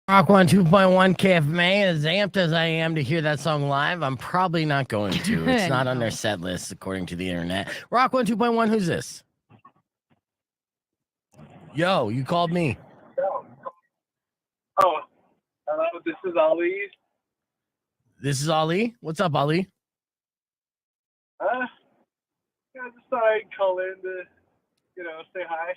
Rock 1 2.1 KFMA, as amped as I am to hear that song live, I'm probably not going to. It's not on their set list, according to the internet. Rock 1 2.1, who's this? Yo, you called me. Oh, hello, this is Ali. This is Ali. What's up, Ali? I just thought I'd call in to, say hi.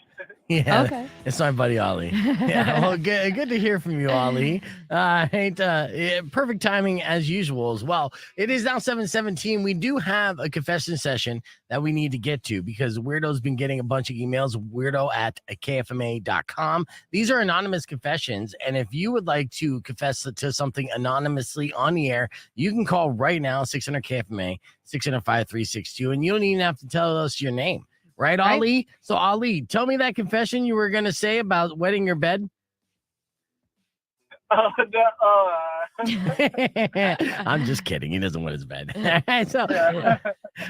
Yeah, Okay. it's my buddy Ali. Yeah, well, good to hear from you, Ali. Perfect timing as usual as well. It is now 7:17. We do have a confession session that we need to get to because Weirdo's been getting a bunch of emails, weirdo@kfma.com. These are anonymous confessions, and if you would like to confess to something anonymously on the air, you can call right now, 600 KFMA, 600-5362, and you don't even have to tell us your name. Right, Ali? So, Ali, tell me that confession you were going to say about wetting your bed. Oh, no, I'm just kidding. He doesn't wet his bed. So,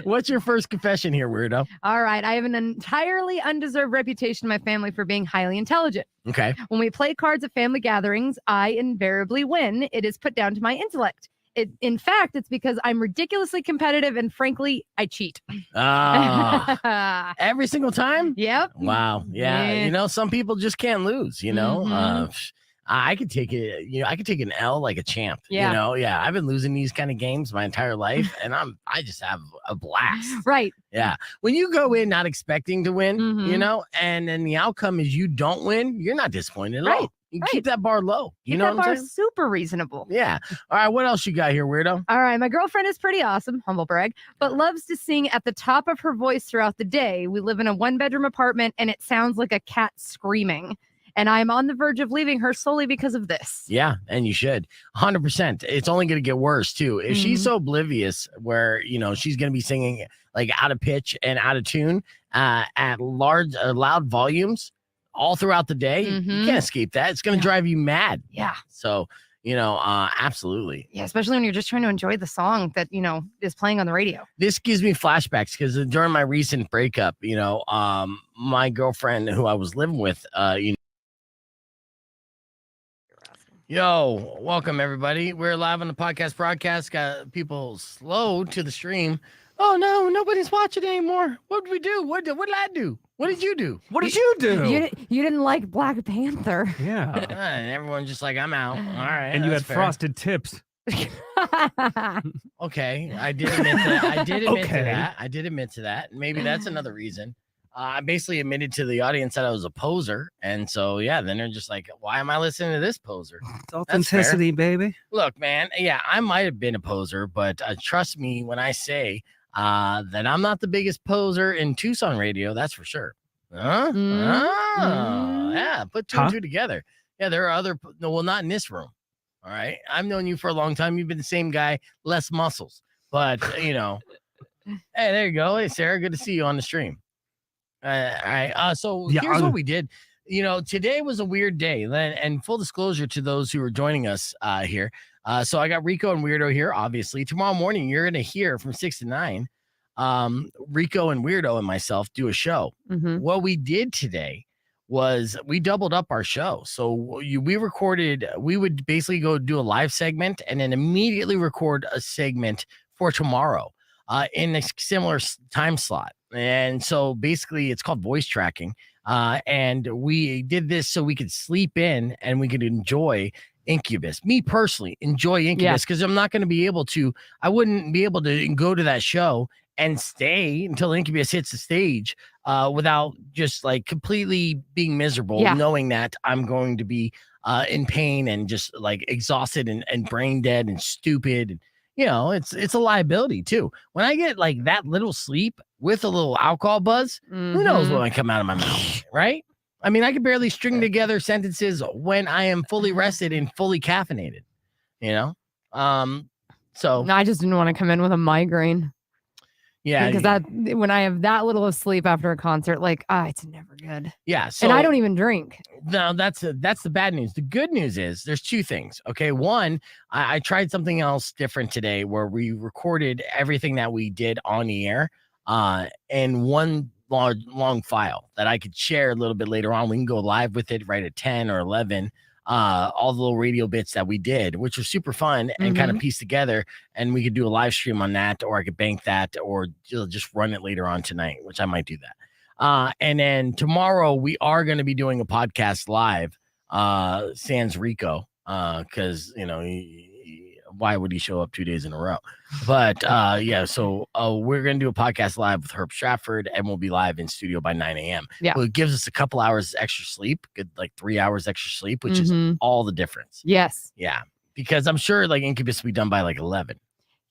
what's your first confession here, weirdo? All right. I have an entirely undeserved reputation in my family for being highly intelligent. Okay. When we play cards at family gatherings, I invariably win. It is put down to my intellect. In fact, it's because I'm ridiculously competitive and frankly, I cheat. Every single time? Yep. Wow. Yeah. Some people just can't lose, I could take it, I could take an L like a champ. Yeah. I've been losing these kind of games my entire life and I just have a blast. Right. Yeah. When you go in not expecting to win, Mhm. and then the outcome is you don't win, you're not disappointed at Right. all. You keep that bar low. You know that what I'm bar saying? super reasonable. Yeah. All right. What else you got here, weirdo? All right. My girlfriend is pretty awesome, humble brag, but loves to sing at the top of her voice throughout the day. We live in a 1-bedroom apartment and it sounds like a cat screaming. And I'm on the verge of leaving her solely because of this. Yeah, and you should. 100%. It's only going to get worse, too. If she's so oblivious where, she's going to be singing like out of pitch and out of tune at loud volumes all throughout the day, you can't escape that. It's going to drive you mad. Yeah. So, absolutely. Yeah, especially when you're just trying to enjoy the song that, is playing on the radio. This gives me flashbacks because during my recent breakup, my girlfriend who I was living with, Yo, welcome everybody. We're live on the podcast broadcast. Got people slow to the stream. Oh no, nobody's watching anymore. What did we do? What did I do? What did you do? What did you do? You didn't like Black Panther. Yeah. And everyone's just like, I'm out. All right. And you had fair. frosted tips. Okay. I did admit that. I did admit to that. Maybe that's another reason. I basically admitted to the audience that I was a poser. And so, yeah, then they're just like, why am I listening to this poser? It's authenticity, baby. Look, man, yeah, I might have been a poser, but trust me when I say that I'm not the biggest poser in Tucson radio. That's for sure. Huh? Oh, yeah, put two and two together. Yeah, there are other, well, not in this room. All right. I've known you for a long time. You've been the same guy, less muscles. But, hey, there you go. Hey, Sarah, good to see you on the stream. All right. So here's what we did. Today was a weird day. And full disclosure to those who are joining us here. So I got Rico and Weirdo here, obviously. Tomorrow morning, you're going to hear from 6 to 9, Rico and Weirdo and myself do a show. What we did today was we doubled up our show. So we would basically go do a live segment and then immediately record a segment for tomorrow in a similar time slot. And so basically it's called voice tracking. And we did this so we could sleep in and we could enjoy Incubus. Me personally enjoy Incubus because I wouldn't be able to go to that show and stay until Incubus hits the stage without just like completely being miserable, knowing that I'm going to be in pain and just like exhausted and brain dead and stupid. And, it's a liability too. When I get like that little sleep with a little alcohol buzz, who knows what might come out of my mouth, right? I mean, I can barely string together sentences when I am fully rested and fully caffeinated, So no, I just didn't want to come in with a migraine. Yeah, because when I have that little of sleep after a concert, it's never good. Yeah, so, and I don't even drink. No, that's the bad news. The good news is there's two things. Okay, one, I tried something else different today where we recorded everything that we did on the air, in one long file that I could share a little bit later on. We can go live with it right at 10 or 11. all the little radio bits that we did, which was super fun and kind of pieced together. And we could do a live stream on that, or I could bank that, or just run it later on tonight, which I might do that. And then tomorrow we are going to be doing a podcast live, sans Rico, because why would he show up 2 days in a row? But so we're gonna do a podcast live with Herb Stratford, and we'll be live in studio by 9 a.m. Yeah, well, it gives us a couple hours extra sleep, good, like 3 hours extra sleep, which is all the difference. Yes. Yeah, because I'm sure like Incubus will be done by like 11.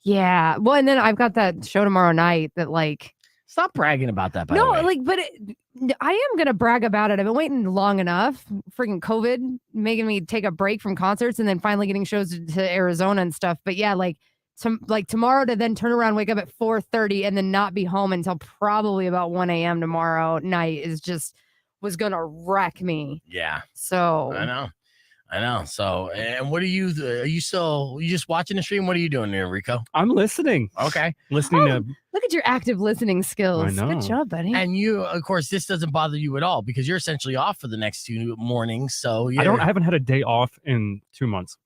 Yeah. Well, and then I've got that show tomorrow night that like. Stop bragging about that. By the way. I am gonna brag about it. I've been waiting long enough. Freaking COVID making me take a break from concerts, and then finally getting shows to Arizona and stuff. But yeah, like tomorrow to then turn around, wake up at 4:30, and then not be home until probably about 1 a.m. tomorrow night was gonna wreck me. Yeah. So I know. So, and what are you just watching the stream? What are you doing there, Rico? I'm listening. Okay. Listening to. Look at your active listening skills. I know. Good job, buddy. And you, of course, this doesn't bother you at all because you're essentially off for the next 2 mornings. So I haven't had a day off in 2 months.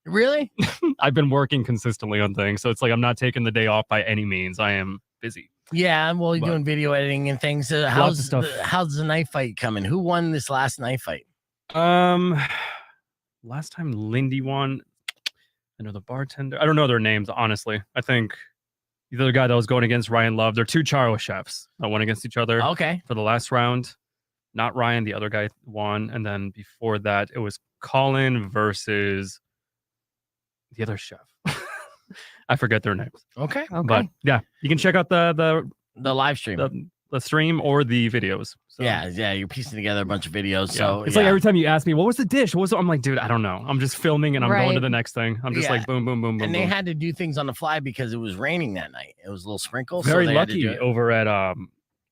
Really? I've been working consistently on things, so it's like I'm not taking the day off by any means. I am busy. Yeah, well, you're doing video editing and things. How's the knife fight coming? Who won this last knife fight? Last time Lindy won. I know the bartender. I don't know their names, honestly. I think the other guy that was going against Ryan Love. They're two Charo chefs that went against each other. Okay. For the last round. Not Ryan, the other guy won. And then before that, it was Colin versus the other chef. I forget their names. Okay. But yeah, you can check out the live stream. The stream or the videos. So. Yeah, you're piecing together a bunch of videos. Yeah. So it's like every time you ask me, what was the dish? I'm like, dude, I don't know. I'm just filming and I'm going to the next thing. I'm just like boom, boom, boom, boom. And boom. they had to do things on the fly because it was raining that night. It was a little sprinkle. Very so lucky over at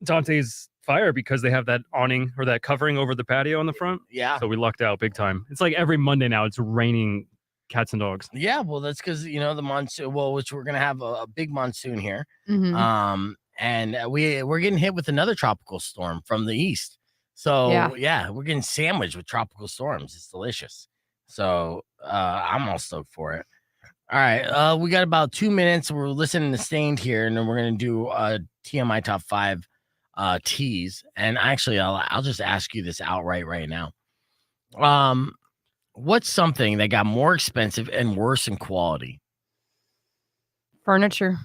Dante's Fire because they have that awning or that covering over the patio on the front. Yeah. So we lucked out big time. It's like every Monday now it's raining cats and dogs. Yeah, well, that's because the monsoon. Well, which we're gonna have a big monsoon here. And we're getting hit with another tropical storm from the east. So yeah, we're getting sandwiched with tropical storms. It's delicious. So I'm all stoked for it. All right, we got about 2 minutes. We're listening to Stained here, and then we're gonna do a TMI top 5 teas. And actually, I'll just ask you this outright right now. What's something that got more expensive and worse in quality? Furniture.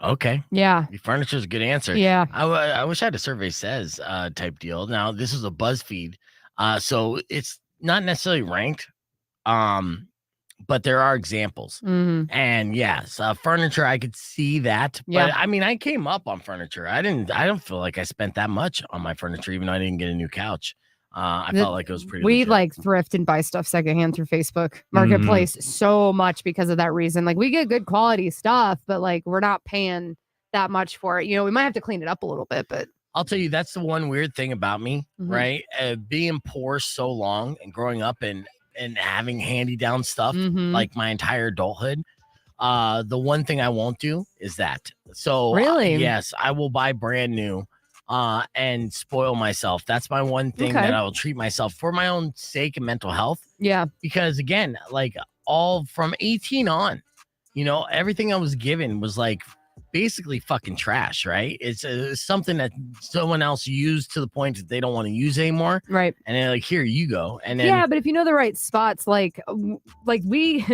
Okay. Yeah. Furniture's a good answer. Yeah. I wish I had a survey says type deal. Now, this is a BuzzFeed. So it's not necessarily ranked. But there are examples. And yes, furniture, I could see that. But I mean, I came up on furniture. I don't feel like I spent that much on my furniture, even though I didn't get a new couch. I felt like it was pretty. We legit. like thrift and buy stuff secondhand through Facebook Marketplace so much because of that reason. Like we get good quality stuff, but like we're not paying that much for it. We might have to clean it up a little bit, but I'll tell you, that's the one weird thing about me, right? Being poor so long and growing up and having handy down stuff like my entire adulthood. The one thing I won't do is that. So really, yes, I will buy brand new. And spoil myself. That's my one thing that I will treat myself for my own sake and mental health. Yeah. Because again, like all from 18 on, everything I was given was like basically fucking trash, right? It's something that someone else used to the point that they don't want to use anymore. Right. And they're like, here you go. And then but if you know the right spots, like we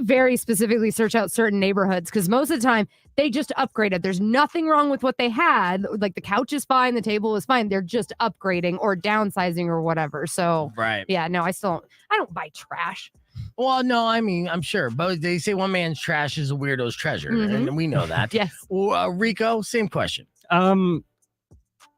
very specifically search out certain neighborhoods because most of the time they just upgraded. There's nothing wrong with what they had. Like the couch is fine, the table is fine. They're just upgrading or downsizing or whatever. So yeah, no, I don't buy trash. Well, no, I mean, I'm sure, but they say one man's trash is a weirdo's treasure, and we know that. Yes. Well, Rico, same question. Kind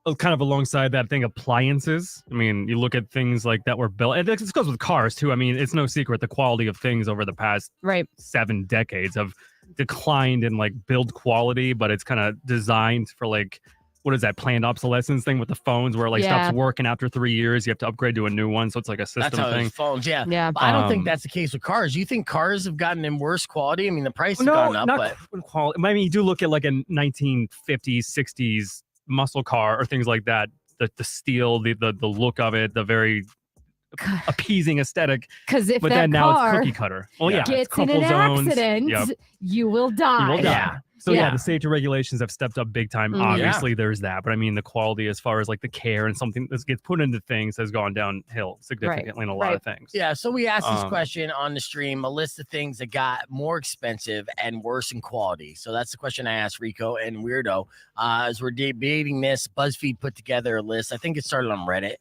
of alongside that thing, appliances. I mean, you look at things like that were built, and this goes with cars too. I mean, it's no secret the quality of things over the past 7 decades have declined in like build quality, but it's kind of designed for like, what is that planned obsolescence thing with the phones where it like stops working after 3 years, you have to upgrade to a new one, so it's like a system thing. Phones, yeah. But I don't think that's the case with cars. You think cars have gotten in worse quality? I mean, the price has gone up, but quality. I mean, you do look at like a 1950s, 60s muscle car or things like that. The steel, the look of it, the very appeasing aesthetic. Because if But that then now it's car cookie cutter. Well, yeah, it's gets in crumple an zones. accident, Yep. you will die. You will die. Yeah. So yeah, Yeah. the safety regulations have stepped up big time. Mhm. Obviously, there's that, but I mean, the quality as far as like the care and something that gets put into things has gone downhill significantly in a lot of things. Yeah, so we asked this Um, question on the stream, a list of things that got more expensive and worse in quality. So that's the question I asked Rico and Weirdo. As we're debating this, BuzzFeed put together a list. I think it started on Reddit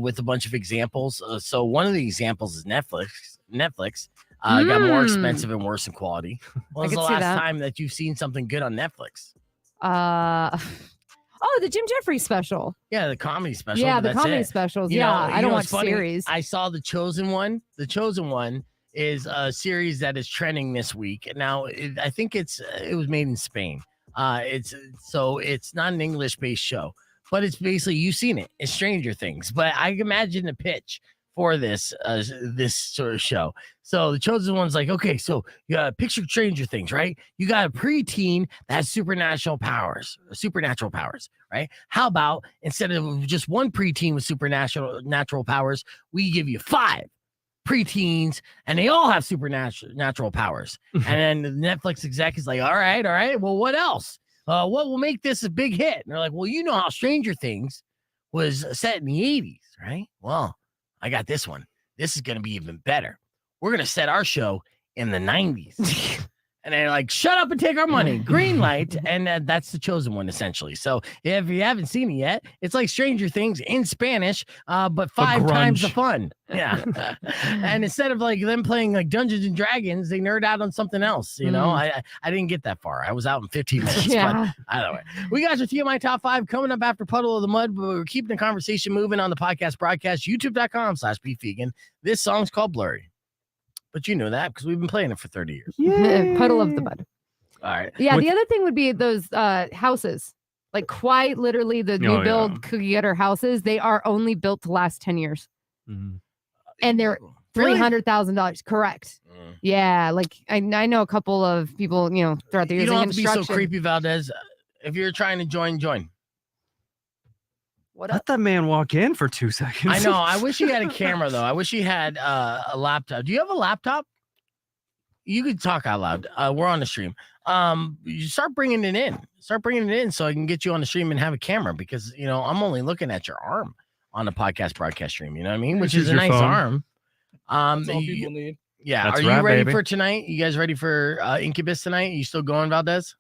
with a bunch of examples. So one of the examples is Netflix. Netflix got more expensive and worse in quality. When was the last time that you've seen something good on Netflix? The Jim Jeffries special. Yeah, the comedy special. Yeah, the that's comedy it. specials. You know, I don't watch what's funny? series. I saw The Chosen One. The Chosen One is a series that is trending this week. Now, I think it was made in Spain. It's not an English-based show, but it's basically, you've seen it. It's Stranger Things. But I imagine the pitch for this sort of show. So The Chosen One's like, okay, so you got picture Stranger Things, right? You got a preteen that has supernatural powers, right? How about instead of just one preteen with supernatural powers, we give you 5 preteens and they all have supernatural powers. And then the Netflix exec is like, all right, well, what else? What will make this a big hit? And they're like, well, you know how Stranger Things was set in the 80s, right? Well, I got this one. This is going to be even better. We're going to set our show in the 90s. And they're like, shut up and take our money. Green light. And that's The Chosen One, essentially. So if you haven't seen it yet, it's like Stranger Things in Spanish, but 5 times the fun. Yeah. And instead of like them playing like Dungeons and Dragons, they nerd out on something else. You know, I didn't get that far. I was out in 15 minutes. Yeah. But either way, we got your TMI Top 5 coming up after Puddle of the Mud, but we're keeping the conversation moving on the podcast broadcast, youtube.com/beefvegan. This song's called Blurry. But you know that because we've been playing it for 30 years. Puddle of the Mud. All right. Yeah, the other thing would be those houses. Like quite literally the new build cookie cutter houses, they are only built to last 10 years. Mm-hmm. And they're $300,000. Correct. Yeah, like I know a couple of people, throughout the years. You don't have to be so creepy, Valdez. If you're trying to join. Let that man walk in for 2 seconds. I know. I wish he had a camera, though. I wish he had a laptop. Do you have a laptop? You could talk out loud. We're on the stream. You start bringing it in. So I can get you on the stream and have a camera because, I'm only looking at your arm on the podcast broadcast stream. You know what I mean? Which is a nice arm. That's all people need. Yeah. That's Are you ready baby. for tonight? You guys ready for Incubus tonight? You still going, Valdez?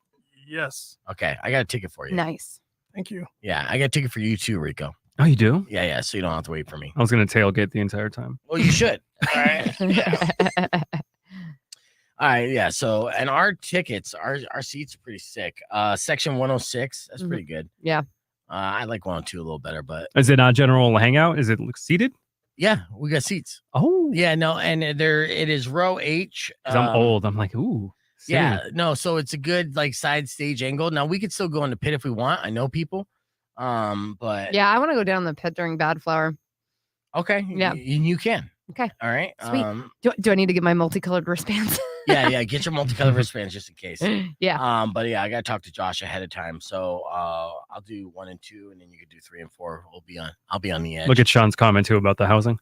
Yes. Okay. I got a ticket for you. Nice. Thank you. Yeah. I got a ticket for you too, Rico. Oh, you do? Yeah. So you don't have to wait for me. I was going to tailgate the entire time. Well, you should. All right. Yeah. All right. Yeah. So, and our tickets, our seats are pretty sick. Section 106. That's pretty good. Yeah. I like 102 a little better, but Is it not general hangout? Is it seated? yeah, we got seats. Oh, Yeah. No. And it is row H. 'cause I'm old. I'm like, ooh. Yeah. No. So it's a good like side stage angle. Now we could still go in the pit if we want. I know people. But Yeah, I want to go down the pit during Bad Flower. okay. Yeah. You can. Okay. All right. Sweet. Do I need to get my multicolored wristbands? Yeah. Get your multicolored wristbands just in case. Yeah. But yeah, I gotta talk to Josh ahead of time. So I'll do 1 and 2, and then you can do 3 and 4. I'll be on the edge. Look at Sean's comment too about the housing.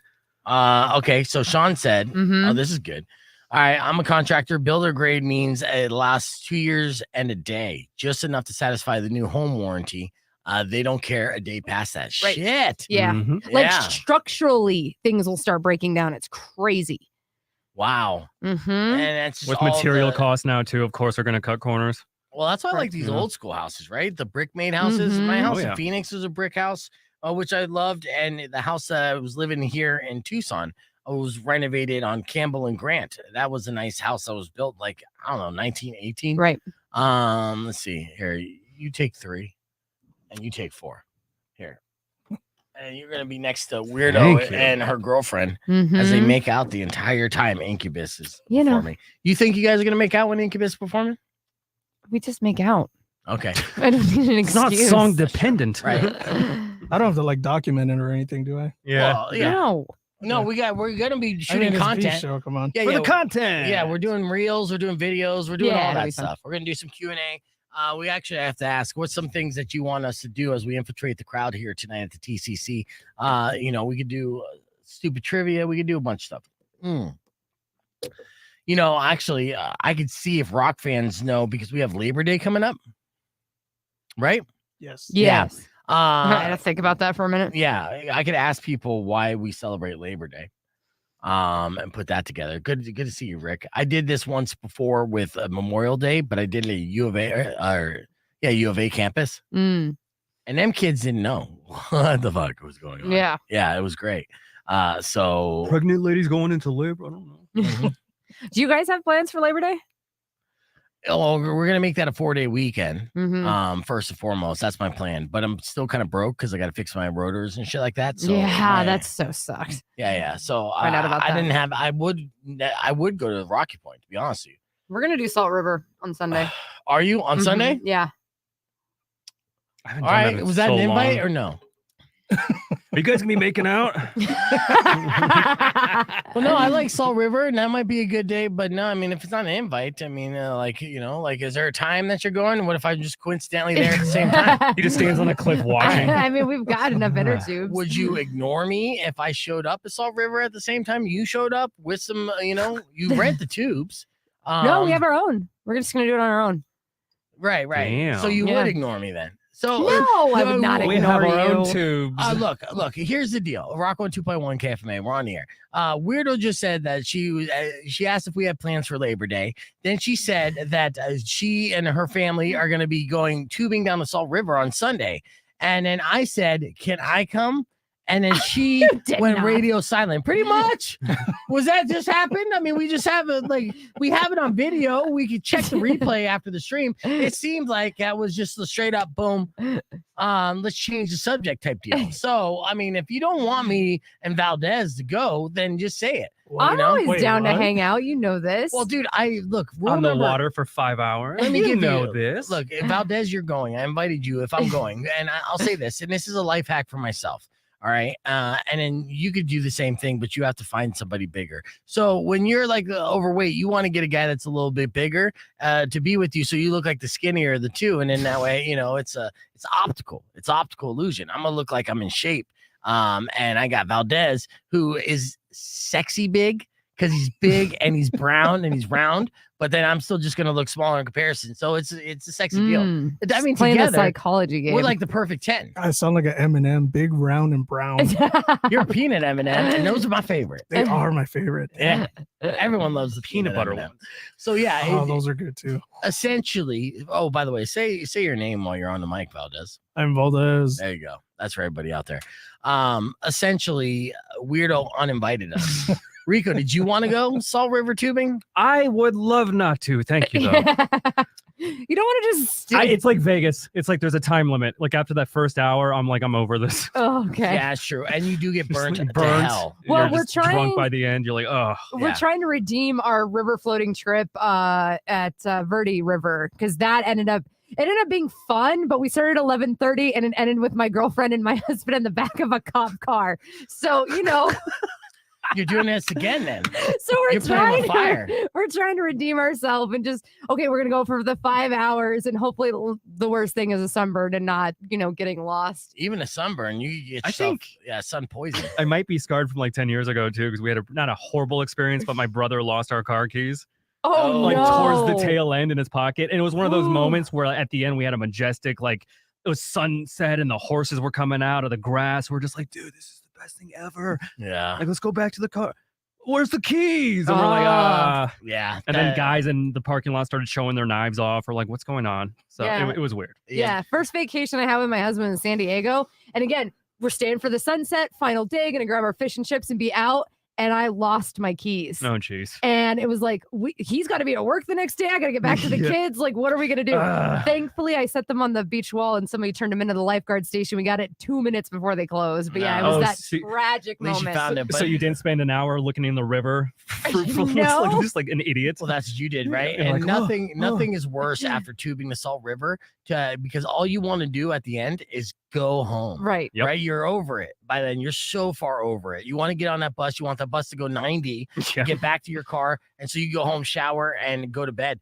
Okay. So Sean said, Mhm. oh, this is good. All right, I'm a contractor. Builder grade means it lasts 2 years and a day, just enough to satisfy the new home warranty. They don't care a day past that. Right. Shit. Yeah. Mhm. Like Yeah. structurally, things will start breaking down. It's crazy. Wow. Mm-hmm. And that's just With all material the- costs now too, of course, are going to cut corners. Well, that's why I like Correct. these Yeah. old school houses, right? The brick made houses. My Mhm. house Oh, yeah. in Phoenix was a brick house, which I loved. And the house that I was living here in Tucson was renovated on Campbell and Grant. That was a nice house that was built like, I don't know, 1918. Right. Let's see here. You take 3 and you take 4. Here. And you're gonna be next to Weirdo Thank you. and her girlfriend as they Mhm. make out the entire time Incubus is You know. performing. You think you guys are gonna make out when Incubus is performing? We just make out. Okay. I don't need an It's not excuse. song dependent. Right. I don't have to like document it or anything, do I? Yeah. Well, yeah. No. No, we're gonna be I mean, shooting it's a content. show. Come on. Yeah, For yeah, the content. yeah, we're doing reels, we're doing videos, we're doing Yeah, all that'll that be fun. stuff. We're gonna do some Q&A. We actually have to ask, what's some things that you want us to do as we infiltrate the crowd here tonight at the TCC? We could do stupid trivia. We could do a bunch of stuff. You know, actually, I could see if rock fans know because we have Labor Day coming up, right? Yes. Yes. I had Yeah. to think about that for a minute. Yeah, I could ask people why we celebrate Labor Day, and put that together. Good to see you, Rick. I did this once before with Memorial Day, but I did it at U of A campus, Mm, and them kids didn't know what the fuck was going on. yeah. It was great. So Pregnant ladies going into labor. I don't know. Do you guys have plans for Labor Day? oh, we're gonna make that a 4-day weekend. Mm-hmm. First and foremost, that's my plan. But I'm still kind of broke because I got to fix my rotors and shit like that. So That's so sucks. yeah. So Find out about I that. didn't have. I would go to Rocky Point, to be honest with you. We're gonna do Salt River on Sunday. Are you on Mhm. Sunday? Yeah. I haven't All done right. in Was that an so invite long. or no? Are you guys gonna be making out? Well, no, I like Salt River, and that might be a good day. But no, I mean, if it's not an invite, I mean, is there a time that you're going? What if I'm just coincidentally there at the same time? He just stands on a cliff watching. I mean, we've got enough inner tubes. Would you ignore me if I showed up at Salt River at the same time you showed up with some, you rent the tubes? No, we have our own. We're just gonna do it on our own. Right. Damn. So you Yeah. would ignore me then. So No, I would not We ignore have our you. own tubes. look, here's the deal. Rock 102.1 KFMA, we're on the air. Weirdo just said that she asked if we had plans for Labor Day. Then she said that she and her family are going to be going tubing down the Salt River on Sunday. And then I said, can I come? And then she did went not. radio silent. Pretty much. Was that just happened? I mean, we just have it we have it on video. We could check the replay after the stream. It seemed like that was just a straight up boom. Let's change the subject type deal. So, I mean, if you don't want me and Valdez to go, then just say it. I'm always Wait, down to what? hang out. You know this. Well, dude, rule On the number- water for 5 hours. Let me You give know you this. Look, if Valdez, you're going. I invited you if I'm going. And I'll say this, and this is a life hack for myself. All right. And then you could do the same thing, but you have to find somebody bigger. So when you're like overweight, you want to get a guy that's a little bit bigger to be with you. So you look like the skinnier of the two. And then that way, it's optical. It's optical illusion. I'm going to look like I'm in shape. And I got Valdez, who is sexy big because he's big and he's brown and he's round. But then I'm still just going to look smaller in comparison. So it's a sexy deal. I mean, playing together, the psychology game. we're like the perfect 10. I sound like an M&M, big, round, and brown. You're a peanut M&M, and those are my favorite. They are my favorite. Yeah, everyone loves the Peanut butter M&M. ones. So yeah, Oh, those are good too. essentially. Oh, by the way, say your name while you're on the mic, Valdez. I'm Valdez. There you go. That's for everybody out there. Essentially, Weirdo uninvited us. Rico, did you want to go Salt River tubing? I would love not to. Thank you, though. You don't want to just. It's like Vegas. It's like there's a time limit. Like after that first hour, I'm over this. Oh, okay. Yeah, it's true. And you do get Just, burnt. like, To hell. Well, You're we're just drunk trying- by the end. You're like, oh. We're Yeah. trying to redeem our river floating trip at Verde River because that ended up being fun, but we started at 11:30 and it ended with my girlfriend and my husband in the back of a cop car. So You're doing this again then. so we're You're playing trying with fire. we're trying to redeem ourselves and just we're gonna go for the 5 hours and hopefully the worst thing is a sunburn and not getting lost. Even a sunburn, you get I yourself, think- sun poison. I might be scarred from like 10 years ago, too, because we had not a horrible experience, but my brother lost our car keys. Oh, Like, no. Towards the tail end in his pocket. And it was one of those moments where at the end we had a majestic, it was sunset and the horses were coming out of the grass. We're just like, dude, this is the best thing ever. Yeah. Like, let's go back to the car. Where's the keys? And we're like, ah. Yeah. And then guys in the parking lot started showing their knives off. We're like, what's going on? So Yeah. it was weird. Yeah, first vacation I had with my husband in San Diego. And again, we're staying for the sunset, final day, gonna grab our fish and chips and be out. And I lost my keys. Oh, jeez. And it was like, he's got to be at work the next day. I got to get back to the Yeah. kids. Like, what are we going to do? Thankfully, I set them on the beach wall and somebody turned them into the lifeguard station. We got it 2 minutes before they closed. But yeah, it was Oh, that see- tragic At least you moment. found it. So But, you didn't spend an hour looking in the river fruitfully, No. just like an idiot. well, that's what you did, right? You're And like, oh, nothing is worse after tubing the Salt River because all you want to do at the end is go home. Right. Yep. Right? You're over it. By then, you're so far over it. You want to get on that bus. You want that bus to go 90, Yeah. get back to your car. And so you go home, shower, and go to bed.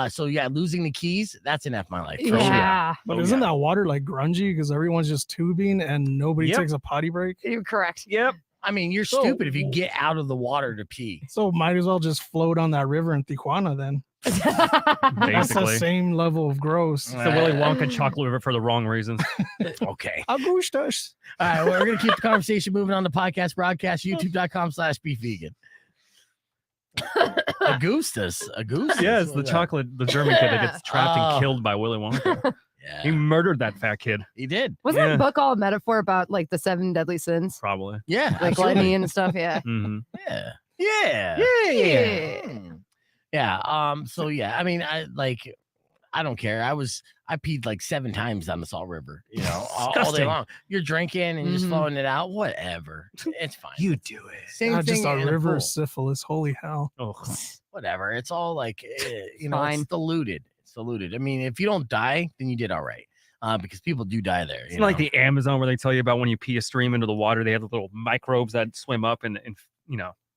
So yeah, losing the keys, that's an F my life. For sure. Yeah. But Oh, isn't yeah. that water like grungy because everyone's just tubing and nobody Yep. takes a potty break? You're correct. Yep. I mean, you're So- stupid if you get out of the water to pee. So might as well just float on that river in Tijuana then. That's the Basically. same level of gross. It's the Willy Wonka chocolate river for the wrong reasons. Okay. Augustus. All right. Well, we're going to keep the conversation moving on the podcast broadcast, youtube.com/beefvegan. Augustus. Yes, the What's that? chocolate, the German kid that gets trapped Oh. and killed by Willy Wonka. He Yeah, murdered that fat kid, he did. Wasn't Yeah. that book all a metaphor about like the 7 deadly sins? probably. Yeah. Like absolutely. gluttony and stuff? Yeah. Hmm Yeah. Yeah. Yeah. Yeah. So yeah, I mean, I don't care. I peed like 7 times down the Salt River, all day Disgusting. long. You're drinking and you're just Mhm. flowing it out. Whatever. It's fine. You do it. Same Not thing just a in river pool. of syphilis. Holy hell. Oh, Whatever. It's all like, Fine. it's diluted. It's diluted. I mean, if you don't die, then you did all right. Because people do die there. it's like the Amazon where they tell you about when you pee a stream into the water, they have the little microbes that swim up and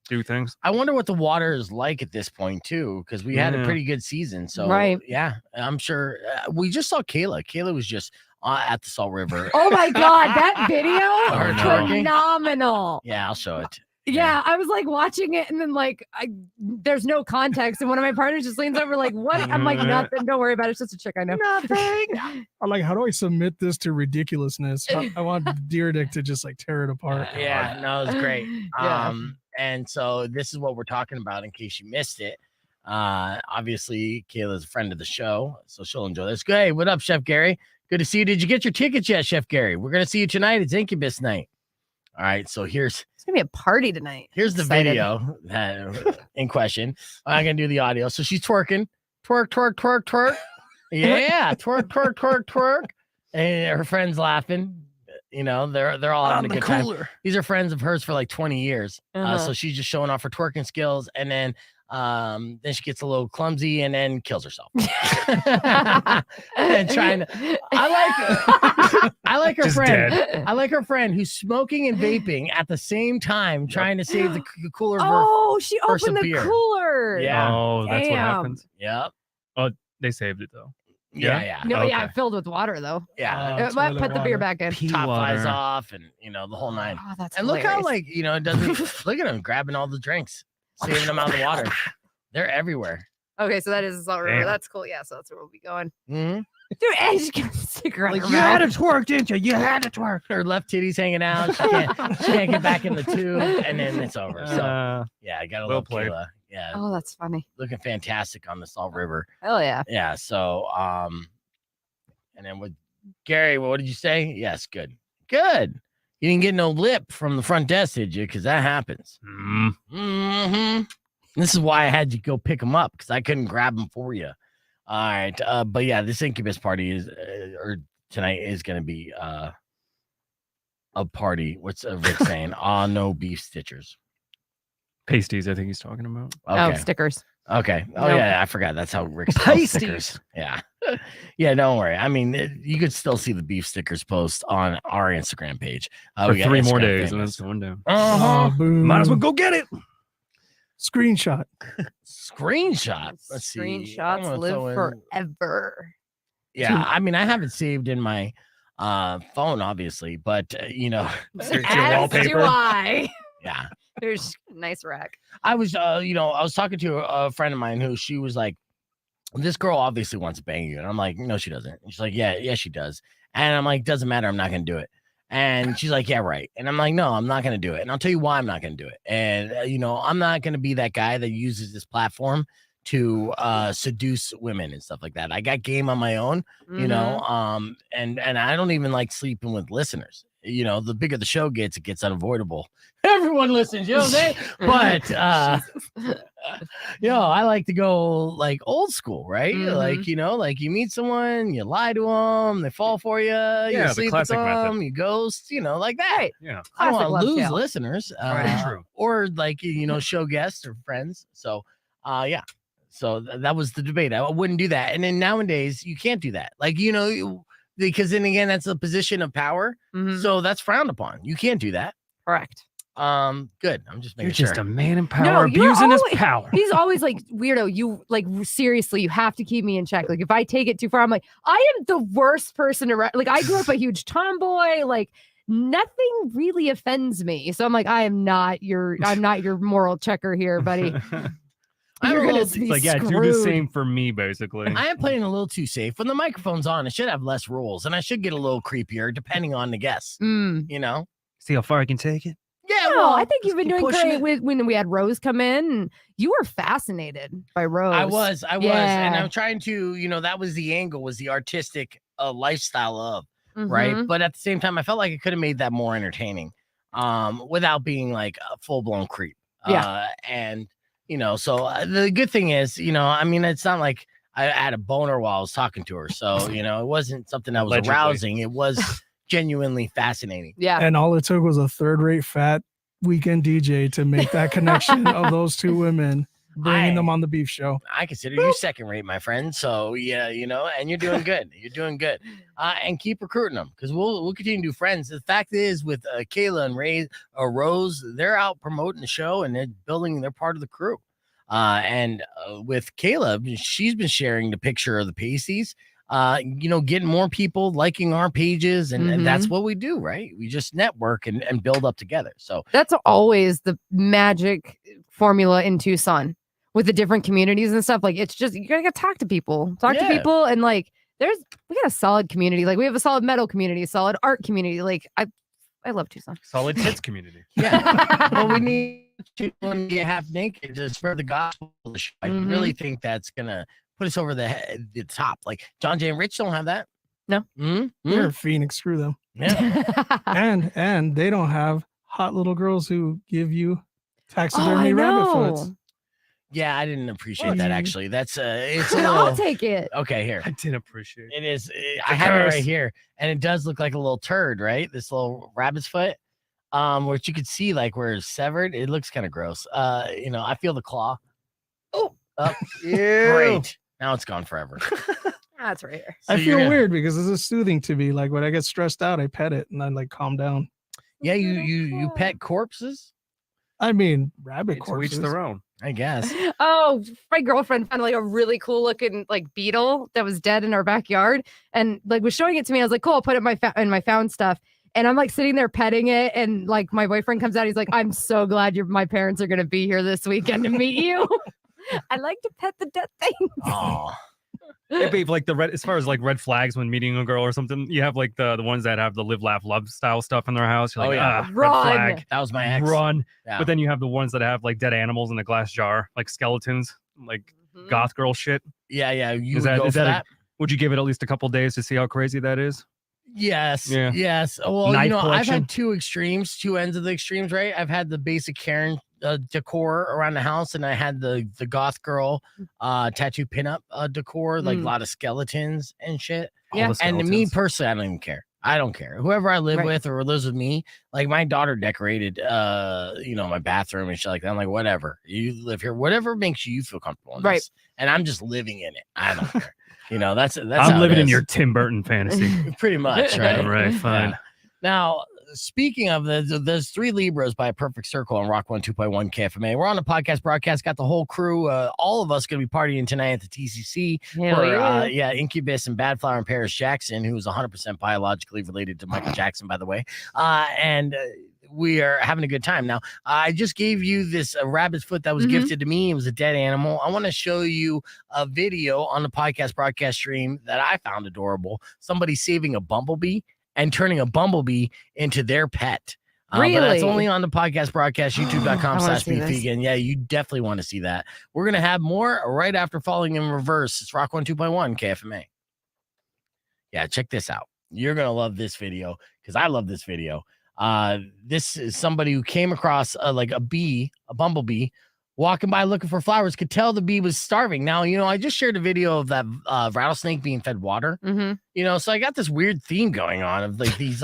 do things. I wonder what the water is like at this point too, because we had a Yeah. pretty good season. So Right. yeah, I'm sure we just saw Kayla. Kayla was just at the Salt River. Oh my God, that video Or no. phenomenal. Yeah, I'll show it. Yeah, I was like watching it, and then like there's no context, and one of my partners just leans over like, "What?" I'm like, "Nothing. Don't worry about it. It's just a chick I know." Nothing. I'm like, how do I submit this to ridiculousness? I want Deer Dick to just like tear it apart. Yeah, no, it's great. Yeah. And so this is what we're talking about in case you missed it. Obviously, Kayla's a friend of the show, so she'll enjoy this. Hey, what up, Chef Gary? Good to see you. Did you get your tickets yet, Chef Gary? We're gonna see you tonight. It's Incubus night. All right, so here's It's gonna be a party tonight. the Excited. video in question. I'm gonna do the audio. So she's twerking, twerk, twerk, twerk, twerk. Yeah, twerk, twerk, twerk, twerk. And her friends laughing. They're all having a good time. These are friends of hers for like 20 years. Uh-huh. So she's just showing off her twerking skills, and then she gets a little clumsy and then kills herself. And trying to, I like her Just friend. dead. I like her friend who's smoking and vaping at the same time, trying to save the cooler. Oh, she versus opened the beer. cooler. Yeah. Oh, that's what Damn. happens. Yep. They saved it though. Yeah. Yeah? Yeah. No, yeah, Okay. filled with water though. Yeah. It might put the beer back in. Pea Top flies water. off, and the whole 9. Oh, that's And look how hilarious. it doesn't. Look at him grabbing all the drinks, saving them out of the water. They're everywhere. Okay, so that is the Salt River. Damn. That's cool. Yeah, so that's where we'll be going. Mhm. Dude, and she can stick around. Like, her you had mouth. to twerk, didn't you? You had to twerk. Her left titty's hanging out. She can't get back in the tube, and then it's over. So yeah, I got a well little played. Kayla. Yeah, Oh, that's funny. looking fantastic on the Salt River. Hell yeah. Yeah. So and then with Gary, what did you say? Yes, good. Good. You didn't get no lip from the front desk, did you? Because that happens. Mm. Mm-hmm. This is why I had you go pick them up, because I couldn't grab them for you. All right. But yeah, this Incubus party is or tonight is going to be a party. What's Rick saying? No beef stitchers. Pasties, I think he's talking about. Oh, Okay. stickers. Okay. Oh Nope. yeah, I forgot. That's how Rick spells Pasties. stickers. Yeah. Yeah, don't worry. I mean, you could still see the beef stickers post on our Instagram page. For We got 3 more Instagram days, and famous. it's going down. Uh-huh. Oh, boo. Might as well go get it. Screenshot. Screenshot. Let's see. I'm Screenshots gonna live throw in- forever. Yeah, I mean, I have it saved in my phone, obviously, but Search your As wallpaper. do I. yeah. There's a nice rack. I was, I was talking to a friend of mine who she was like, this girl obviously wants to bang you. And I'm like, no, she doesn't. And she's like, yeah, she does. And I'm like, doesn't matter. I'm not going to do it. And she's like, yeah, right. And I'm like, no, I'm not going to do it. And I'll tell you why I'm not going to do it. And, I'm not going to be that guy that uses this platform to seduce women and stuff like that. I got game on my own, and I don't even like sleeping with listeners. The bigger the show gets, it gets unavoidable. Everyone listens, you know what I'm saying? But I like to go like old school, right? Like, like you meet someone, you lie to them, they fall for you, you the sleep with classic method. them, you ghost, like that. Right. Yeah. I don't Classic want to love lose tale. listeners, Right, true. or like show guests or friends. So, yeah. So that was the debate. I wouldn't do that. And then nowadays you can't do that. Like because then again that's a position of power. Mhm. So that's frowned upon. You can't do that. Correct. Good. I'm just making You're sure. just a man in No, power, you're abusing his always- power. He's always like, weirdo, you like seriously, you have to keep me in check. Like if I take it too far, I'm like, I am the worst person around. Like I grew up a huge tomboy. Like nothing really offends me. So I'm like, I'm not your moral checker here, buddy. You're gonna It's be like, yeah, do the screwed. same for me, basically. I am playing a little too safe. When the microphone's on, it should have less rules, and I should get a little creepier depending on the guests. You know? See how far I can take it? Yeah, No, well, I think you've been doing pushing great it. with when we had Rose come in. And you were fascinated by Rose. I was, and Yeah. I'm trying to, that was the angle, was the artistic lifestyle of, Mm-hmm. right? But at the same time, I felt like it could have made that more entertaining, without being like a full blown creep. And so the good thing is, I mean, it's not like I had a boner while I was talking to her, so it wasn't something that was Allegedly. arousing. It was genuinely fascinating. Yeah. And all it took was a third-rate fat weekend DJ to make that connection of those two women, bringing them on the beef show. I consider you second rate, my friend. So yeah, and you're doing good. You're doing good. And keep recruiting them, because we'll continue to do friends. The fact is, with Kayla and Rose, they're out promoting the show and they're part of the crew. And with Caleb, she's been sharing the picture of the pasties. Getting more people liking our pages, and that's what we do, right? We just network and build up together. So that's always the magic formula in Tucson with the different communities and stuff. Like, it's just, you gotta talk to people, and like, we got a solid community. Like, we have a solid metal community, solid art community. Like, I love Tucson. Solid tits community. Yeah. Well, we need to get half naked to spread the gospel. I really think that's gonna put us over the top. Like John Jay and Rich don't have that. No. They're Phoenix, screw them. Yeah. and they don't have hot little girls who give you taxidermy rabbit foots. Yeah, I didn't appreciate that, actually. That's it's a I'll little... take it. Okay, here. I didn't appreciate it. Is I have it right here, and it does look like a little turd, right? This little rabbit's foot, which you could see like where it's severed. It looks kind of gross. I feel the claw. Oh, great. Now it's gone forever. That's right here. So I feel weird because this is soothing to me. Like when I get stressed out, I pet it and I like calm down. Yeah, you pet corpses? I mean, rabbit corpses. To each their own, I guess. Oh, my girlfriend found like a really cool looking like beetle that was dead in our backyard, and like was showing it to me. I was like, cool, I'll put it in my found stuff. And I'm like sitting there petting it, and like my boyfriend comes out. He's like, I'm so glad my parents are gonna be here this weekend to meet you. I like to pet the dead things. Oh. Hey, babe, like as far as like red flags when meeting a girl or something, you have like the ones that have the live, laugh, love style stuff in their house. You're like, run. Red flag. That was my ex. Run. Yeah. But then you have the ones that have like dead animals in a glass jar, like skeletons, like goth girl shit. Yeah. You is would that, go is for that would you give it at least a couple days to see how crazy that is? Yes. Yeah. Yes. Well, Knife I've collection. had two ends of the extremes, right? I've had the basic Karen decor around the house, and I had the goth girl tattoo pinup decor, like a lot of skeletons and shit. Yeah. And to me personally, I don't even care. I don't care. Whoever I live with or lives with me, like my daughter decorated my bathroom and shit like that. I'm like, whatever. You live here, whatever makes you feel comfortable in this. And I'm just living in it. I don't care. That's I'm living in your Tim Burton fantasy. Pretty much, right? Right, fine. Yeah. Now, speaking of there's 3 Libras by Perfect Circle on Rock 102.1 KFMA. We're on the podcast broadcast, got the whole crew, all of us going to be partying tonight at the TCC for Incubus and Bad Flower and Paris Jackson, who is 100% biologically related to Michael Jackson, by the way. And we are having a good time. Now, I just gave you this rabbit's foot that was gifted to me. It was a dead animal. I want to show you a video on the podcast broadcast stream that I found adorable. Somebody saving a bumblebee and turning a bumblebee into their pet. Really? But that's only on the podcast broadcast, youtube.com/beefvegan. Yeah, you definitely want to see that. We're going to have more right after Falling in Reverse. It's Rock 102.1 KFMA. Yeah, check this out. You're going to love this video because I love this video. This is somebody who came across a bumblebee, walking by looking for flowers, could tell the bee was starving. Now, I just shared a video of that rattlesnake being fed water, so I got this weird theme going on of like these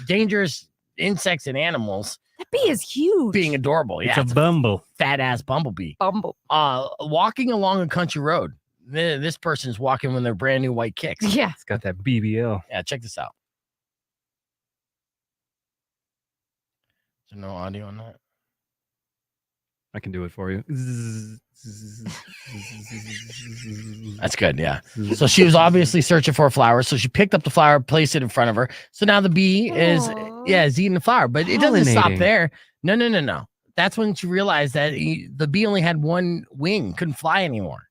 dangerous insects and animals. That bee is huge. Being adorable. Yeah. It's a bumble. Fat ass bumblebee. Walking along a country road. This person's walking with their brand new white kicks. Yeah. It's got that BBL. Yeah. Check this out. Is there no audio on that? I can do it for you. That's good. Yeah. So she was obviously searching for a flower. So she picked up the flower, placed it in front of her. So now the bee is eating the flower, but it doesn't stop Pollinating. there. No. That's when she realized that the bee only had one wing, couldn't fly anymore.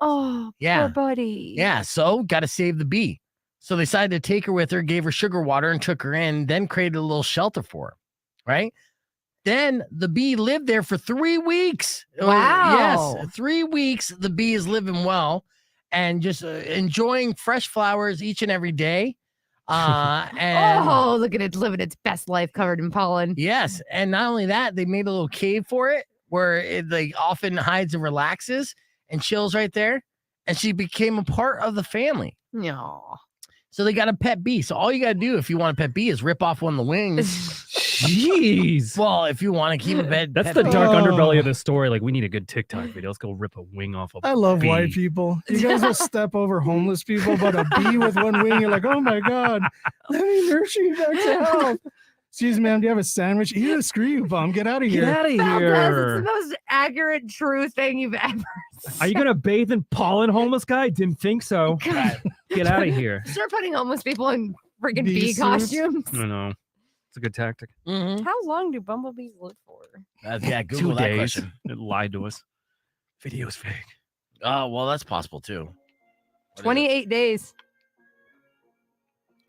Oh, Yeah. poor buddy. Yeah. So got to save the bee. So they decided to take her with her, gave her sugar water and took her in, then created a little shelter for her. Right. Then the bee lived there for 3 weeks. Wow. Yes, 3 weeks. The bee is living well and just enjoying fresh flowers each and every day. And Oh, look at it living its best life covered in pollen. yes, and not only that, they made a little cave for it where it like often hides and relaxes and chills right there. And she became a part of the family. No. So they got a pet bee. So all you got to do if you want a pet bee is rip off one of the wings. Jeez. Well, if you want to keep a pet, That's pet the bee. dark underbelly of the story. Like, we need a good TikTok video. Let's go rip a wing off of I love bee. white people. You guys will step over homeless people, but a bee with one wing, you're like, oh my God, let me nurse you back to health. Excuse me, ma'am, do you have a sandwich? Eat a screw bum. Get out of Get here. out of Valdez, here. it's the most accurate, true thing you've ever said. Are you going to bathe in pollen, homeless guy? Didn't think so. God. Get out of here. Start putting homeless people in freaking Bee bee suits? costumes. I know. It's a good tactic. Mhm. How long do bumblebees live for? Yeah, Google 2 that days. question. It lied to us. Video's fake. Oh, well, that's possible too. What is it? 28 days.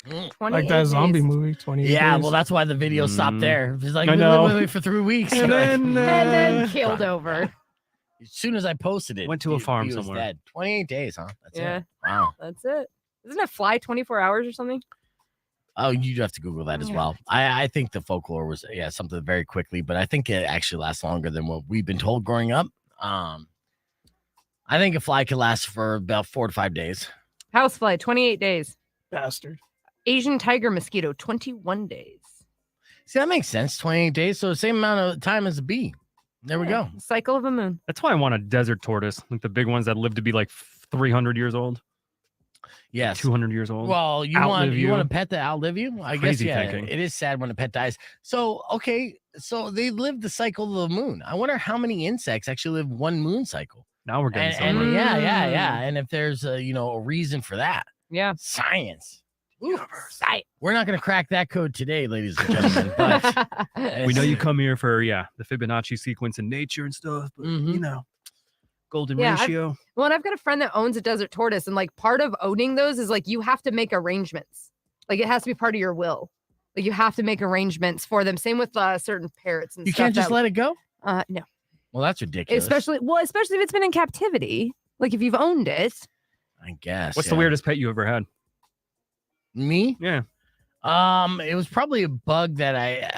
Mm. 28 Like that zombie days. movie, 28 Yeah, days. well, that's why the video stopped Mm. there. It's like I we know. lived with it for 3 weeks. And then, And then uh, killed over. As soon as I posted it, Went to a the farm bee was somewhere. dead. 28 days, huh? That's Yeah. it. Wow. That's it. Doesn't it fly 24 hours or something? Oh, you have to Google that as Yeah. well. I think the folklore was something very quickly, but I think it actually lasts longer than what we've been told growing up. I think a fly could last for about 4 to 5 days. Housefly, 28 days. bastard. Asian tiger mosquito, 21 days. See, that makes sense. 28 days, so the same amount of time as a bee. There we Yeah, go. Cycle of a moon. That's why I want a desert tortoise, like the big ones that live to be like 300 years old, Yes. 200 years old. Well, you Outlive want you. a pet that outlive you? I Crazy guess thinking. it is sad when a pet dies. So okay, so they live the cycle of the moon. I wonder how many insects actually live one moon cycle. Now we're getting And somewhere. yeah. And if there's a reason for that, Yeah. science. Ooh, Sight. we're not going to crack that code today, ladies and gentlemen. But We know you come here for the Fibonacci sequence in nature and stuff, but Mhm. golden Yeah, I've- ratio. Well, and I've got a friend that owns a desert tortoise, and like part of owning those is like you have to make arrangements. Like it has to be part of your will. Like you have to make arrangements for them. Same with certain parrots and you stuff. can't just let it go. No, Well, that's ridiculous. especially if it's been in captivity. Like if you've owned it. I guess. What's the yeah. weirdest pet you ever had? Me? Yeah. It was probably a bug that I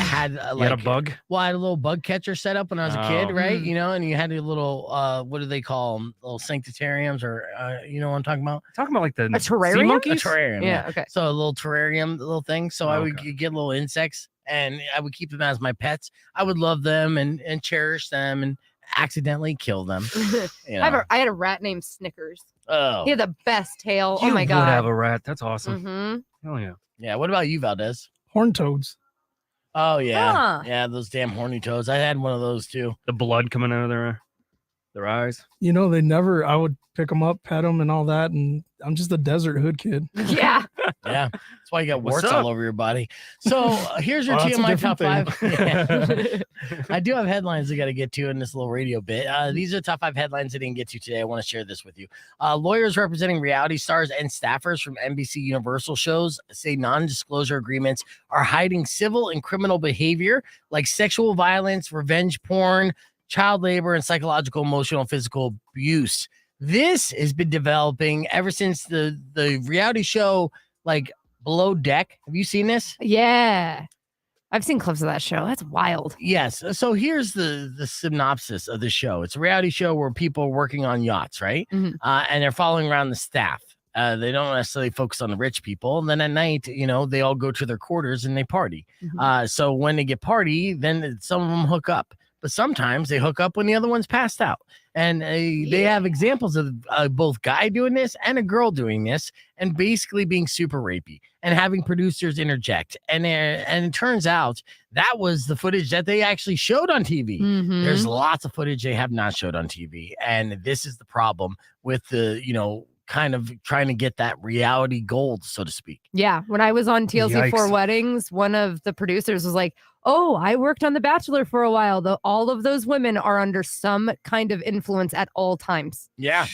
had. You had a bug? Well, I had a little bug catcher set up when I was a kid, Oh. right? Mm. And you had a little what do they call them? Little sanctariums, or you know what I'm talking about? Talking about like the A sea terrarium? A monkeys? terrarium. Yeah. Okay. So a little terrarium, little thing. So I would Okay. get little insects, and I would keep them as my pets. I would love them and cherish them, and accidentally kill them. You know? I had a rat named Snickers. Oh, He had the best tail. You Oh my would god. have a rat. That's awesome. Mm-hmm. Hell yeah. yeah. What about you, Valdez? Horn toads. Oh yeah, Huh. yeah. Those damn horny toads. I had one of those too. The blood coming out of their eyes. You know, I would pick them up, pet them, and all that. And I'm just a desert hood kid. Yeah. Yeah, that's why you got What's warts up? all over your body. So here's your Oh, that's a TMI top different 5. Yeah. I do have headlines I got to get to in this little radio bit. These are the top 5 headlines I didn't get to today. I want to share this with you. Lawyers representing reality stars and staffers from NBC Universal shows say non-disclosure agreements are hiding civil and criminal behavior like sexual violence, revenge porn, child labor, and psychological, emotional, and physical abuse. This has been developing ever since the reality show like Below Deck. Have you seen this? Yeah. I've seen clips of that show. That's wild. Yes. So here's the synopsis of the show. It's a reality show where people are working on yachts, right? Mhm. And they're following around the staff. They don't necessarily focus on the rich people. And then at night, they all go to their quarters and they party. Mhm. So when they get party, then some of them hook up. But sometimes they hook up when the other one's passed out. And they have examples of both guy doing this and a girl doing this, and basically being super rapey and having producers interject. And it turns out that was the footage that they actually showed on TV. There's lots of footage they have not showed on TV, and this is the problem with the kind of trying to get that reality gold, so to speak. Yeah, when I was on TLC 4 Weddings, one of the producers was like, "Oh, I worked on The Bachelor for a while. All of those women are under some kind of influence at all times." Yeah.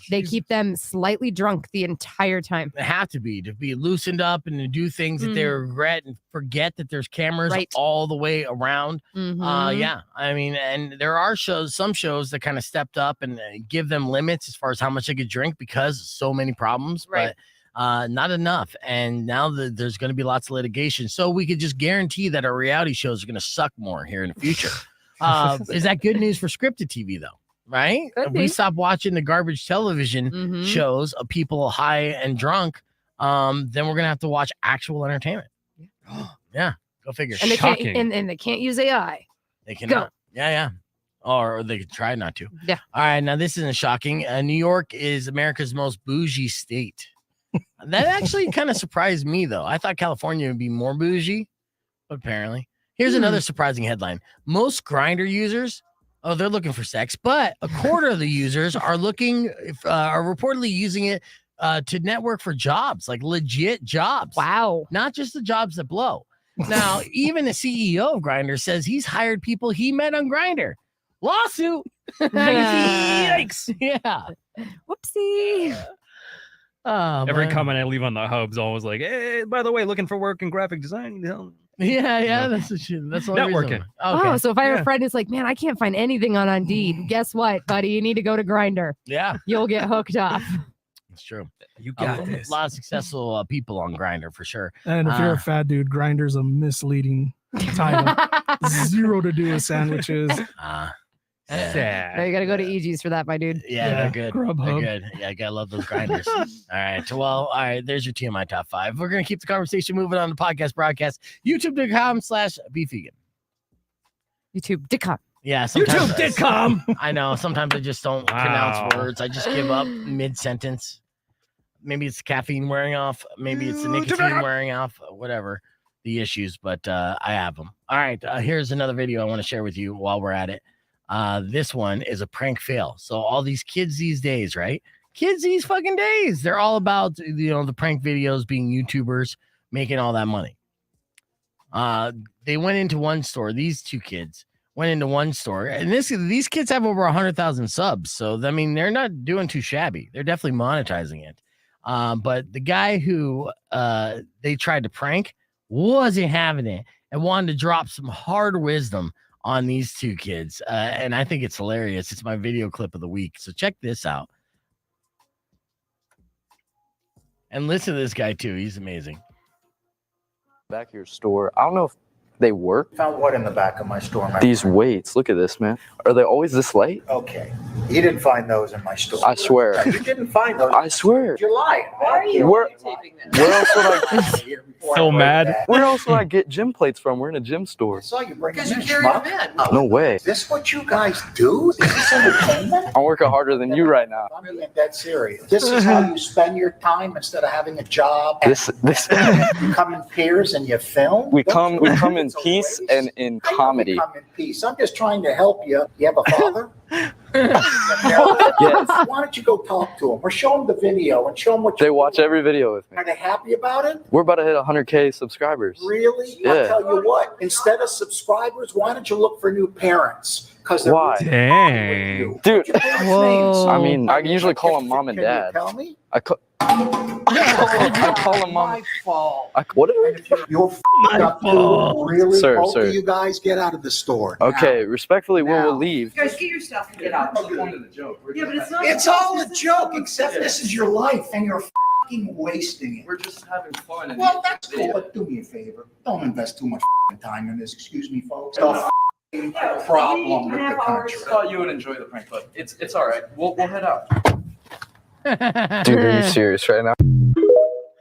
They keep them slightly drunk the entire time. They have to be loosened up and to do things that they regret and forget that there's cameras all the way around. Yeah, I mean, and there are some shows that kind of stepped up and give them limits as far as how much they could drink because of so many problems, but not enough. And now there's going to be lots of litigation, so we could just guarantee that our reality shows are going to suck more here in the future. Is that good news for scripted TV though? Right? If we stop watching the garbage television shows of people high and drunk, then we're gonna have to watch actual entertainment. Yeah, go figure. And they can't use AI. They cannot. Yeah. Or they could try not to. Yeah. All right, now this isn't shocking. New York is America's most bougie state. That actually kind of surprised me, though. I thought California would be more bougie, but apparently. Here's another surprising headline. Most Grindr users, they're looking for sex, but a quarter of the users are reportedly using it to network for jobs, like legit jobs. Wow. Not just the jobs that blow. Now, even the CEO of Grindr says he's hired people he met on Grindr. Lawsuit. Yikes. Yeah. Whoopsie. Every comment I leave on the hub's always like, "Hey, by the way, looking for work in graphic design." Yeah, that's the shit. That's the networking. Okay. Oh, so if I have a friend who's like, "Man, I can't find anything on Indeed," guess what, buddy? You need to go to Grindr. Yeah, you'll get hooked up. That's true. You got this. A lot of successful people on Grindr for sure. And if you're a fat dude, Grindr's a misleading title. Zero to do with sandwiches. Sad. No, you gotta go to EG's for that, my dude. Yeah, they're good. Grubhub. They're good. Yeah, I gotta love those Grinders. All right. Well, all right. There's your TMI top 5. We're gonna keep the conversation moving on the podcast broadcast. YouTube.com/beefvegan. YouTube.com. Yeah. YouTube.com. I know. Sometimes I just don't pronounce words. I just give up mid-sentence. Maybe it's caffeine wearing off. Maybe it's the nicotine wearing off. Whatever the issues, but I have them. All right. Here's another video I want to share with you while we're at it. This one is a prank fail. So all these kids these days, right? Kids these fucking days, they're all about, the prank videos, being YouTubers, making all that money. They went into one store. These two kids went into one store, and these kids have over 100,000 subs. So, I mean, they're not doing too shabby. They're definitely monetizing it. But the guy who they tried to prank wasn't having it and wanted to drop some hard wisdom on these two kids. And I think it's hilarious. It's my video clip of the week. So check this out. And listen to this guy too. He's amazing. Back of your store. I don't know if they work. Found what in the back of my store? These weights. Look at this, man. Are they always this light? Okay. You didn't find those in my store. I swear. You didn't find those. I swear. You're lying. Why are you taping this? Where else would I? So mad. Where else would I get gym plates from? We're in a gym I store. saw you bring them in. Because you carry them in. No way. Is this what you guys do? Is this entertainment? I'm working harder than you right now. I'm being dead serious. This is how you spend your time instead of having a job. This. You come in pairs and you film. We come in peace and in I know comedy. you come in peace. I'm just trying to help you. You have a father? Yes. Why don't you go talk to them or show them the video and show them what They watch every video with me. Are they happy about it? We're about to hit 100K subscribers. Really? Yeah. I'll tell you what, instead of subscribers, why don't you look for new parents? Because Why? Dang. Dude, Whoa. I mean, I usually call them mom and Can you dad. tell me? I call them mom. My fault. What? You're f***ing up, dude. Really? Sir, Both sir. of you guys get out of the store. Okay, respectfully, Now. we'll leave. You guys get your stuff and get out. Yeah, but it's not. It's all a joke, except this is your life, and you're f***ing wasting it. We're just having fun. Well, that's cool, but do me a favor. Don't invest too much f***ing time in this. Excuse me, folks. It's a f***ing problem with the country. I thought you would enjoy the prank, but it's all right. We'll head out. Dude, are you serious right now?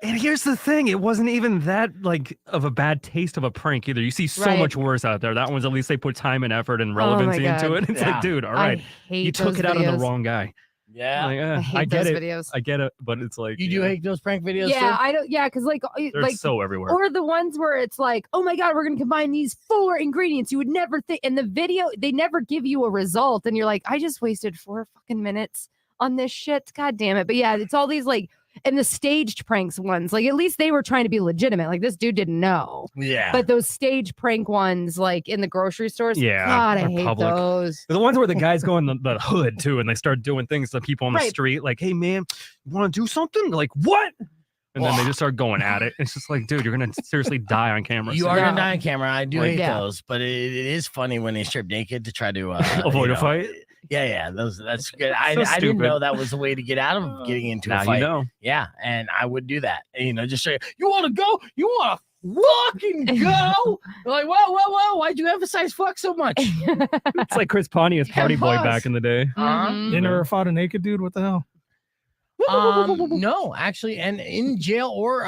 And here's the thing, it wasn't even that like of a bad taste of a prank either. You see so Right. much worse out there. That one's at least they put time and effort and relevancy into God. it. It's Yeah. like, dude, all I right, hate you took those it out on the videos. wrong guy. Yeah. Like, I hate get those it. videos. I get it, but it's like You do hate those prank videos Yeah, too? I don't. Yeah, because like they're so everywhere. or the ones where it's like, oh my God, we're going to combine these 4 ingredients. You would never think. In the video, they never give you a result. And you're like, I just wasted 4 fucking minutes on this shit. God damn it. But yeah, it's all these like, and the staged pranks ones, like at least they were trying to be legitimate. Like this dude didn't know. Yeah. But those stage prank ones, like in the grocery stores, Yeah, God, I or hate public. those. The ones where the guys go in the hood too, and they start doing things to people on the Right. street, like, "Hey man, you want to do something?" Like, what? And then they just start going at it. It's just like, dude, you're gonna seriously die on camera. You soon. are Yeah. gonna die on camera. I do Like, hate yeah. those, but it is funny when they strip naked to try to Avoid a fight? Yeah. That's good. I So didn't stupid. know that was the way to get out of getting into Now a fight. you know. Yeah, and I would do that. Just say, you want to go? You want to fucking go? Like, whoa. Why'd you emphasize fuck so much? It's like Chris Pontius, Party Boy, was. back in the day. Mhm. You never fought a naked dude? What the hell? No, actually, and in jail or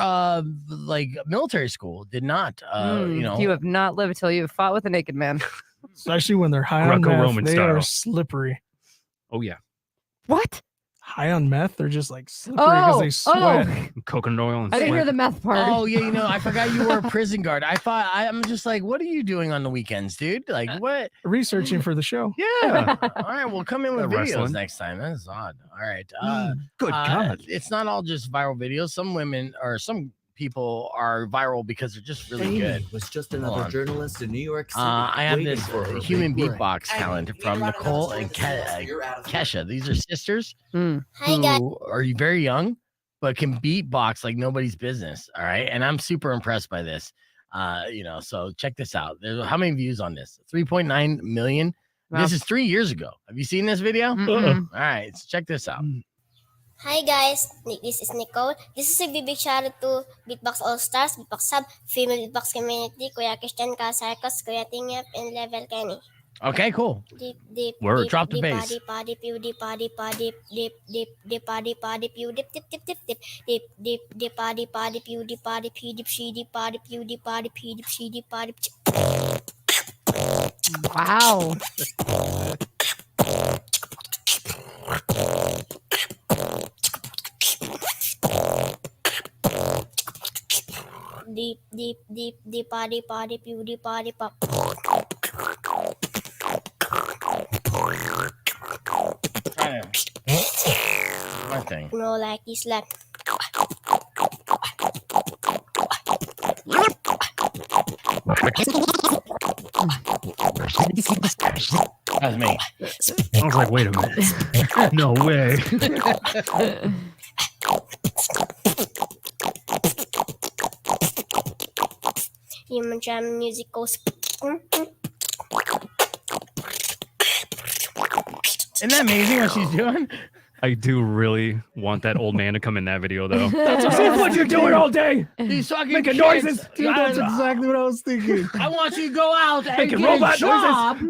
like military school did not. You have not lived till you've fought with a naked man. Especially when they're high on meth. Greco-Roman They style. are slippery. Oh yeah, What? High on meth, they're just like slippery because they sweat. coconut oil and I didn't hear sweat. the meth part. Oh yeah, I forgot you were a prison guard. I'm just like, what are you doing on the weekends, dude? Like what? Researching for the show. Yeah. All right, we'll come in with videos Wrestling. next time. That's odd. All right. Good God. It's not all just viral videos. Some women or some people are viral because they're just really good. Was just Hold another on. journalist in New York City. I have waiting this for her human big break. beatbox talent from Nicole and Kesha. These are sisters Mm. who are very young, but can beatbox like nobody's business. All right. And I'm super impressed by this. So check this out. There's how many views on this? 3.9 million. Wow. This is 3 years ago. Have you seen this video? Mm-mm. All right. So check this out. Hi guys, this is Nicole. This is a big shout out to Beatbox All Stars, Beatbox Sub, Female Beatbox Community, Kuya Christian, Ka Sarkos, Kuya Tingap, and Level Kenny. Okay, cool. Deep, Word. Drop the bass. Paddy, pew, deep, paddy, pew, dip, paddy, pew, deep, paddy, she, deep, paddy, pew, deep, she, deep, paddy. Wow. Deep, paddy, pew, deep, paddy, pop. My thing. No, like this, like. That's me. I was like, wait a minute. No way. Human jam music goes. Isn't that amazing what she's doing? I do really want that old man to come in that video, though. That's what you're doing all day. These fucking Making kids. noises. Dude, that's exactly what I was thinking. I want you to go out and Making get a robot job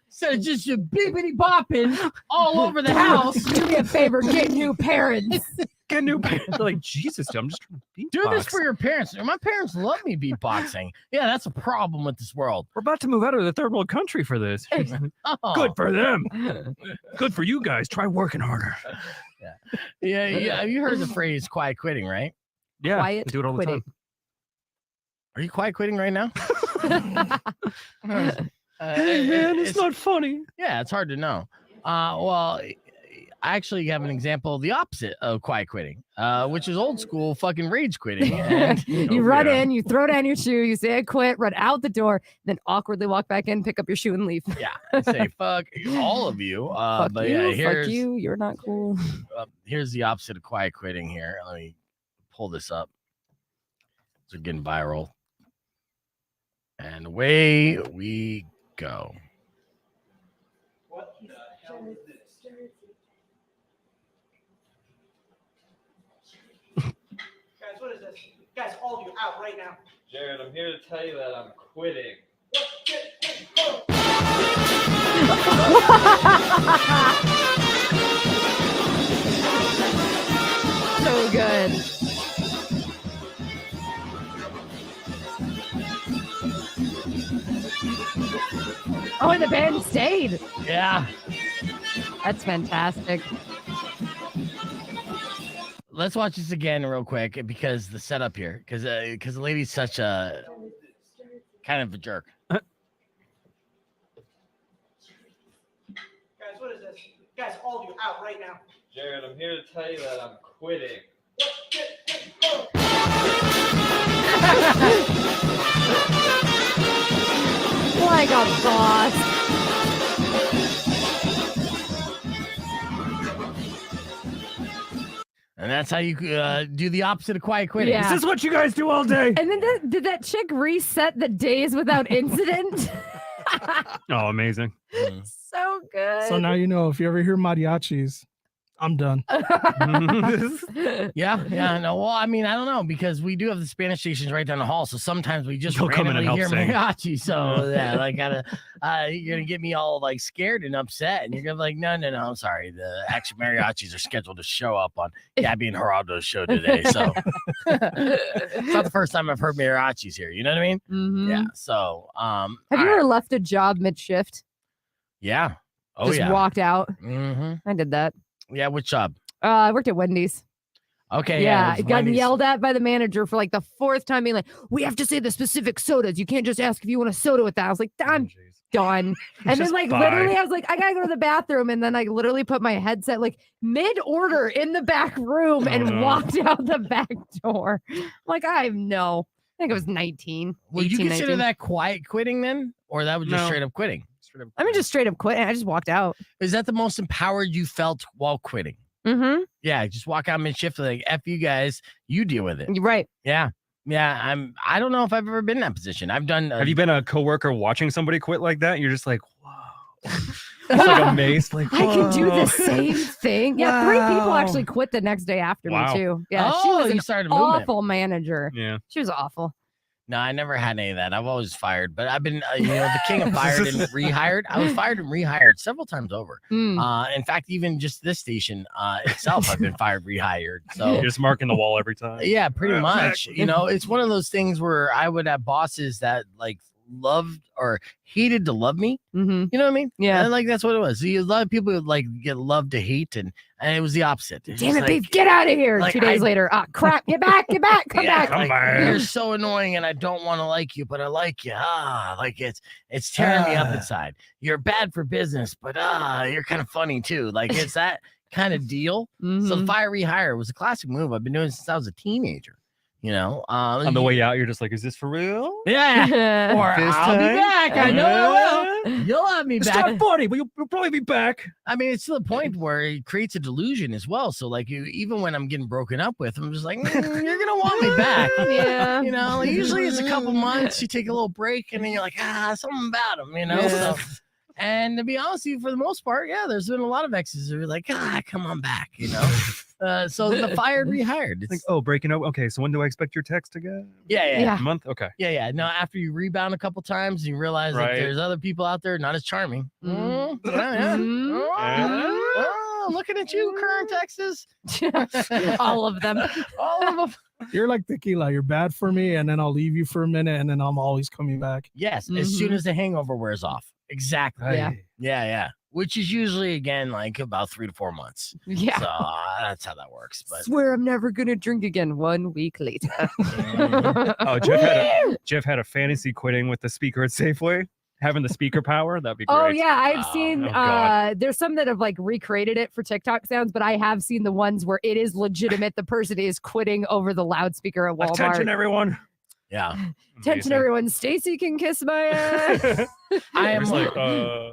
instead of just your bippity bopping all over the house. Do me a favor, get new parents. Get new parents. Like, Jesus, I'm just trying to Do this beatbox. for your parents. My parents love me beatboxing. Yeah, that's a problem with this world. We're about to move out of the third world country for this. Oh. Good for them. Good for you guys. Try working harder. Yeah. You heard the phrase quiet quitting, right? Yeah, Quiet I do it all the quitting. time. Are you quiet quitting right now? Hey, man, it's not funny. Yeah, it's hard to know. Well, I actually have an example of the opposite of quiet quitting, which is old school fucking rage quitting. And You run in, you throw down your shoe, you say I quit, run out the door, then awkwardly walk back in, pick up your shoe, and leave. yeah, I say fuck all of you. Fuck But you, yeah, fuck you, you're not cool. Here's the opposite of quiet quitting here. Let me pull this up. They're getting viral. And away we go. Guys, what is this? Guys, all of you out right now. Jared, I'm here to tell you that I'm quitting. So good. Oh, and the band stayed. Yeah. That's fantastic. Let's watch this again real quick because the setup here, because the lady's such a kind of a jerk. Guys, what is this? Guys, all of you out right now. Jared, I'm here to tell you that I'm quitting. Like a boss. And that's how you do the opposite of quiet quitting. Yeah. Is this what you guys do all day? And then did that chick reset the days without incident? Oh, amazing. So good. So now you know if you ever hear mariachis, I'm done. Yeah. No. Well, I mean, I don't know because we do have the Spanish stations right down the hall, so sometimes we just You'll come in and randomly help hear sing. mariachi. So yeah, like you're gonna get me all like scared and upset, and you're gonna be like, no, I'm sorry. The actual mariachis are scheduled to show up on Gabby and Geraldo's show today, so it's not the first time I've heard mariachis here. You know what I mean? Mhm. Yeah. So Have you ever left a job mid-shift? Yeah. Oh Just yeah. walked out? Mm-hmm. I did that. Yeah. Which job? I worked at Wendy's. Okay. Yeah, it was got Wendy's. yelled at by the manager for like the fourth time, being like, "We have to say the specific sodas. You can't just ask if you want a soda with that." I was like, "I'm done." And then Just like bye. literally, I was like, "I gotta go to the bathroom," and then I literally put my headset like mid-order in the back room Oh, and no. walked out the back door. I'm like, I think it was 19. Would you 18, consider 19. that quiet quitting then, or that was just No. straight up quitting? I mean, just straight up quit. I just walked out. Is that the most empowered you felt while quitting? Mm-hmm. Yeah, just walk out mid shift like F you guys, you deal with it. You're right. Yeah. I don't know if I've ever been in that position. I've done. Have you been a coworker watching somebody quit like that? You're just like, whoa. It's like amazed. Like, I can do whoa. the same thing. Yeah, 3 people Wow. actually quit the next day after Wow. me too. Yeah, she Oh, was you an started a movement. awful manager. Yeah. She was awful. No, I never had any of that. I've always fired, but I've been, the king of fired and rehired. I was fired and rehired several times over. Mm. In fact, even just this station itself, I've been fired, rehired. So You're just marking the wall every time. yeah, pretty much. It's one of those things where I would have bosses that like loved or hated to love me. Mm-hmm. You know what I mean? Yeah. And, like that's what it was. See, a lot of people would like get love to hate, and it was the opposite. It's Damn just it, like, babe, get out of here. like, 2 days later. Ah, crap. Get back, come yeah, back. like, back. you're so annoying, and I don't want to like you, but I like you. Like it's tearing me up inside. You're bad for business, but you're kind of funny too. Like it's that kind of deal. So Mhm. fire rehire was a classic move I've been doing since I was a teenager. On the way out, you're just like, is this for real? Yeah. Or This I'll be time? back. I know I will. You'll have me It's back. not funny, but you'll probably be back. I mean, it's to the point where it creates a delusion as well. So, like, even when I'm getting broken up with, I'm just like, you're gonna want me back. Yeah. Like, usually it's a couple months. You take a little break, and then you're like, something about him. Yeah. So, and to be honest with you, for the most part, yeah, there's been a lot of exes who are like, come on back. So the fired, rehired. Like, oh, breaking up. Okay, so when do I expect your text again? Yeah. A month? Okay. Yeah. No, after you rebound a couple times, you realize that Right. there's other people out there not as charming. Mm. Yeah. Mm. Oh, looking at you, current exes. All of them. All of them. You're like tequila. You're bad for me, and then I'll leave you for a minute, and then I'm always coming back. Yes, as soon as the hangover wears off. Exactly. Yeah. Yeah. Which is usually, again, like about 3 to 4 months. Yeah. So that's how that works. But Swear I'm never gonna drink again 1 week later. Oh, Jeff had a fantasy quitting with the speaker at Safeway, having the speaker power. That'd be great. Oh yeah, I've seen oh, God. there's some that have like recreated it for TikTok sounds, but I have seen the ones where it is legitimate. The person is quitting over the loudspeaker at Walmart. Attention, everyone. yeah. Attention, everyone. Stacy can kiss my ass. I am It's like,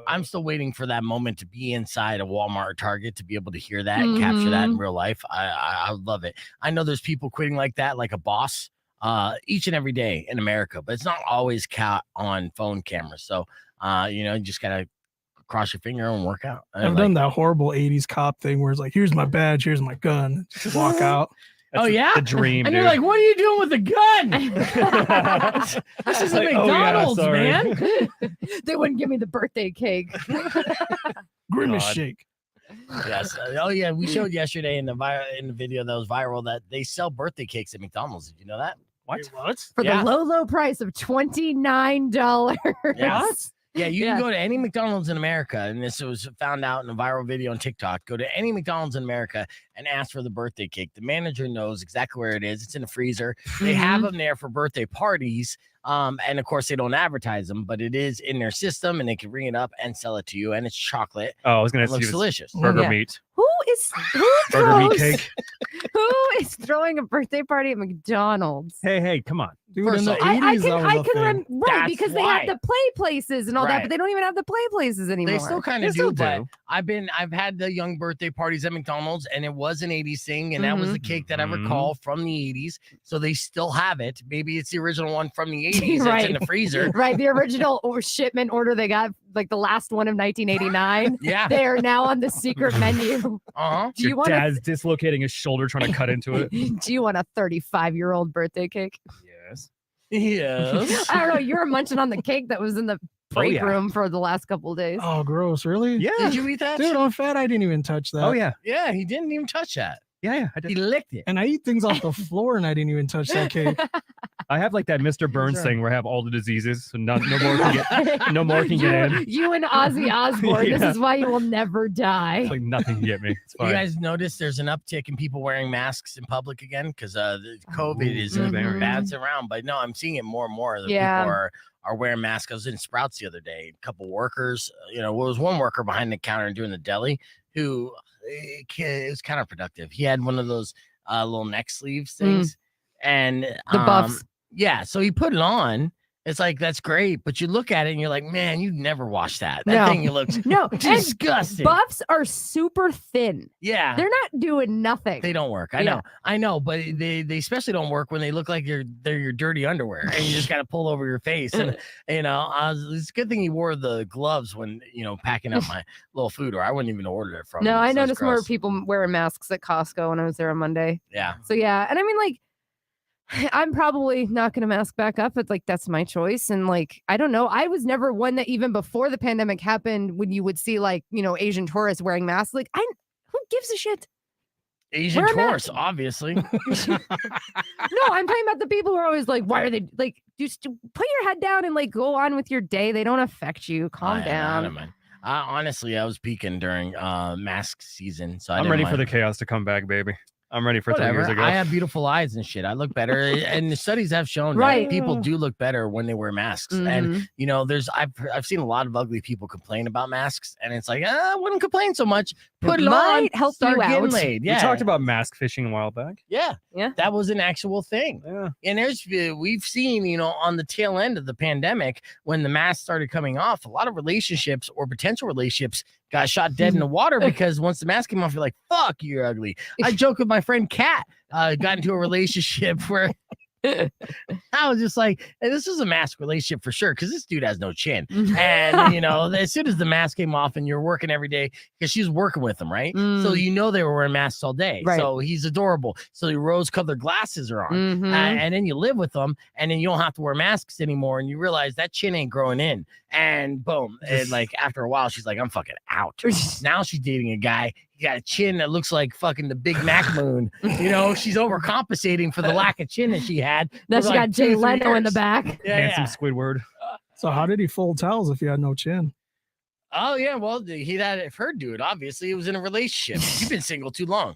I'm still waiting for that moment to be inside a Walmart or Target to be able to hear that and capture that in real life. I would love it. I know there's people quitting like that, like a boss, each and every day in America, but it's not always caught on phone cameras. So, you just gotta cross your finger and work out. I've done that horrible 80s cop thing where it's like, here's my badge, here's my gun. Just walk out. Oh yeah, the dream. and dude. you're like, what are you doing with the gun? This is Like, a oh, yeah, McDonald's, sorry. man. They wouldn't give me the birthday cake. Grimace God. shake. Yes. Oh yeah, we showed yesterday in the video that was viral that they sell birthday cakes at McDonald's. Did you know that? What? For the low price of $29. Yes. Yeah, you can go to any McDonald's in America, and this was found out in a viral video on TikTok. Go to any McDonald's in America and ask for the birthday cake. The manager knows exactly where it is. It's in the freezer. They have them there for birthday parties. And of course, they don't advertise them, but it is in their system, and they can ring it up and sell it to you. And it's chocolate. Oh, I was going It to looks say delicious. burger meat. Who Burger meat throws- cake. Who is throwing a birthday party at McDonald's? Hey, come on. Dude, in the First 80s, I that can, was I a can thing. right, That's because they why. had the play places and all that, Right. but they don't even have the play places anymore. They still kind They of still do, but do. I've had the young birthday parties at McDonald's, and it was an 80s thing, and that was the cake that I recall from the 80s. So they still have it. Maybe it's the original one from the 80s that's in the freezer. Right, the original shipment order they got, like the last one of 1989. Yeah. They are now on the secret menu. Uh-huh. Do you Your want dad's dislocating his shoulder trying to cut into it. Do you want a 35-year-old birthday cake? Yes. Yes. I don't know. You were munching on the cake that was in the break yeah. room for the last couple of days. Oh, gross. Really? Yeah. Did you eat that? Dude, I'm fat. I didn't even touch that. Oh, yeah. Yeah, he didn't even touch that. Yeah, I He did. licked it. And I eat things off the floor and I didn't even touch that cake. I have like that Mr. Burns right. thing where I have all the diseases, so no more can get, no more can get in. You and Ozzy Osbourne. This Yeah. is why you will never die. It's like nothing can get me. It's You fine. guys notice there's an uptick in people wearing masks in public again because the COVID is Mhm. bouncing around. But no, I'm seeing it more and more. That Yeah. people are wearing masks. I was in Sprouts the other day. A couple workers, there was one worker behind the counter doing the deli who it was counterproductive. He had one of those little neck sleeves things, and The buffs. Yeah, so he put it on. It's like, that's great, but you look at it and you're like, man, you never wash that. That No. thing looks No, and disgusting. buffs are super thin. Yeah. They're not doing nothing. They don't work. I know, but they especially don't work when they look like they're your dirty underwear and you just got to pull over your face. And it's a good thing he wore the gloves when packing up my little food, or I wouldn't even order it from No, him. I So it's noticed more gross. people wearing masks at Costco when I was there on Monday. Yeah, So yeah, and I mean, like, I'm probably not going to mask back up. It's like, that's my choice. And like, I don't know. I was never one that even before the pandemic happened, when you would see like, Asian tourists wearing masks, like who gives a shit? Asian Wear a mask. tourists, obviously. No, I'm talking about the people who are always like, why are they like, just put your head down and like go on with your day. They don't affect you. Calm I down. don't mind. Honestly, I was peaking during mask season, so I'm ready for the chaos to come back, baby. I'm ready for 3 years ago. I have beautiful eyes and shit. I look better, and the studies have shown Right. that people do look better when they wear masks. And I've seen a lot of ugly people complain about masks, and it's like, I wouldn't complain so much. Put it on, might help start you getting out. laid. We Yeah, talked about mask fishing a while back. Yeah. that was an actual thing. Yeah. And we've seen, on the tail end of the pandemic, when the masks started coming off, a lot of relationships or potential relationships got shot dead in the water because once the mask came off, you're like, fuck, you're ugly. I joke with my friend Kat, got into a relationship where I was just like, hey, this is a mask relationship for sure, because this dude has no chin. And, as soon as the mask came off and you're working every day, because she was working with him, right? So they were wearing masks all day. Right. So he's adorable. So the rose-colored glasses are on. Mhm. And then you live with them, and then you don't have to wear masks anymore, and you realize that chin ain't growing in. And boom. And like after a while, she's like, I'm fucking out. Now she's dating a guy. He got a chin that looks like fucking the Big Mac moon. She's overcompensating for the lack of chin that she had. Now for she like got Jay 2-3 Leno in the years. back. Yeah, Handsome yeah. Squidward. So how did he fold towels if he had no chin? Oh yeah, well he'd had her do it. Obviously, it was in a relationship. You've been single too long.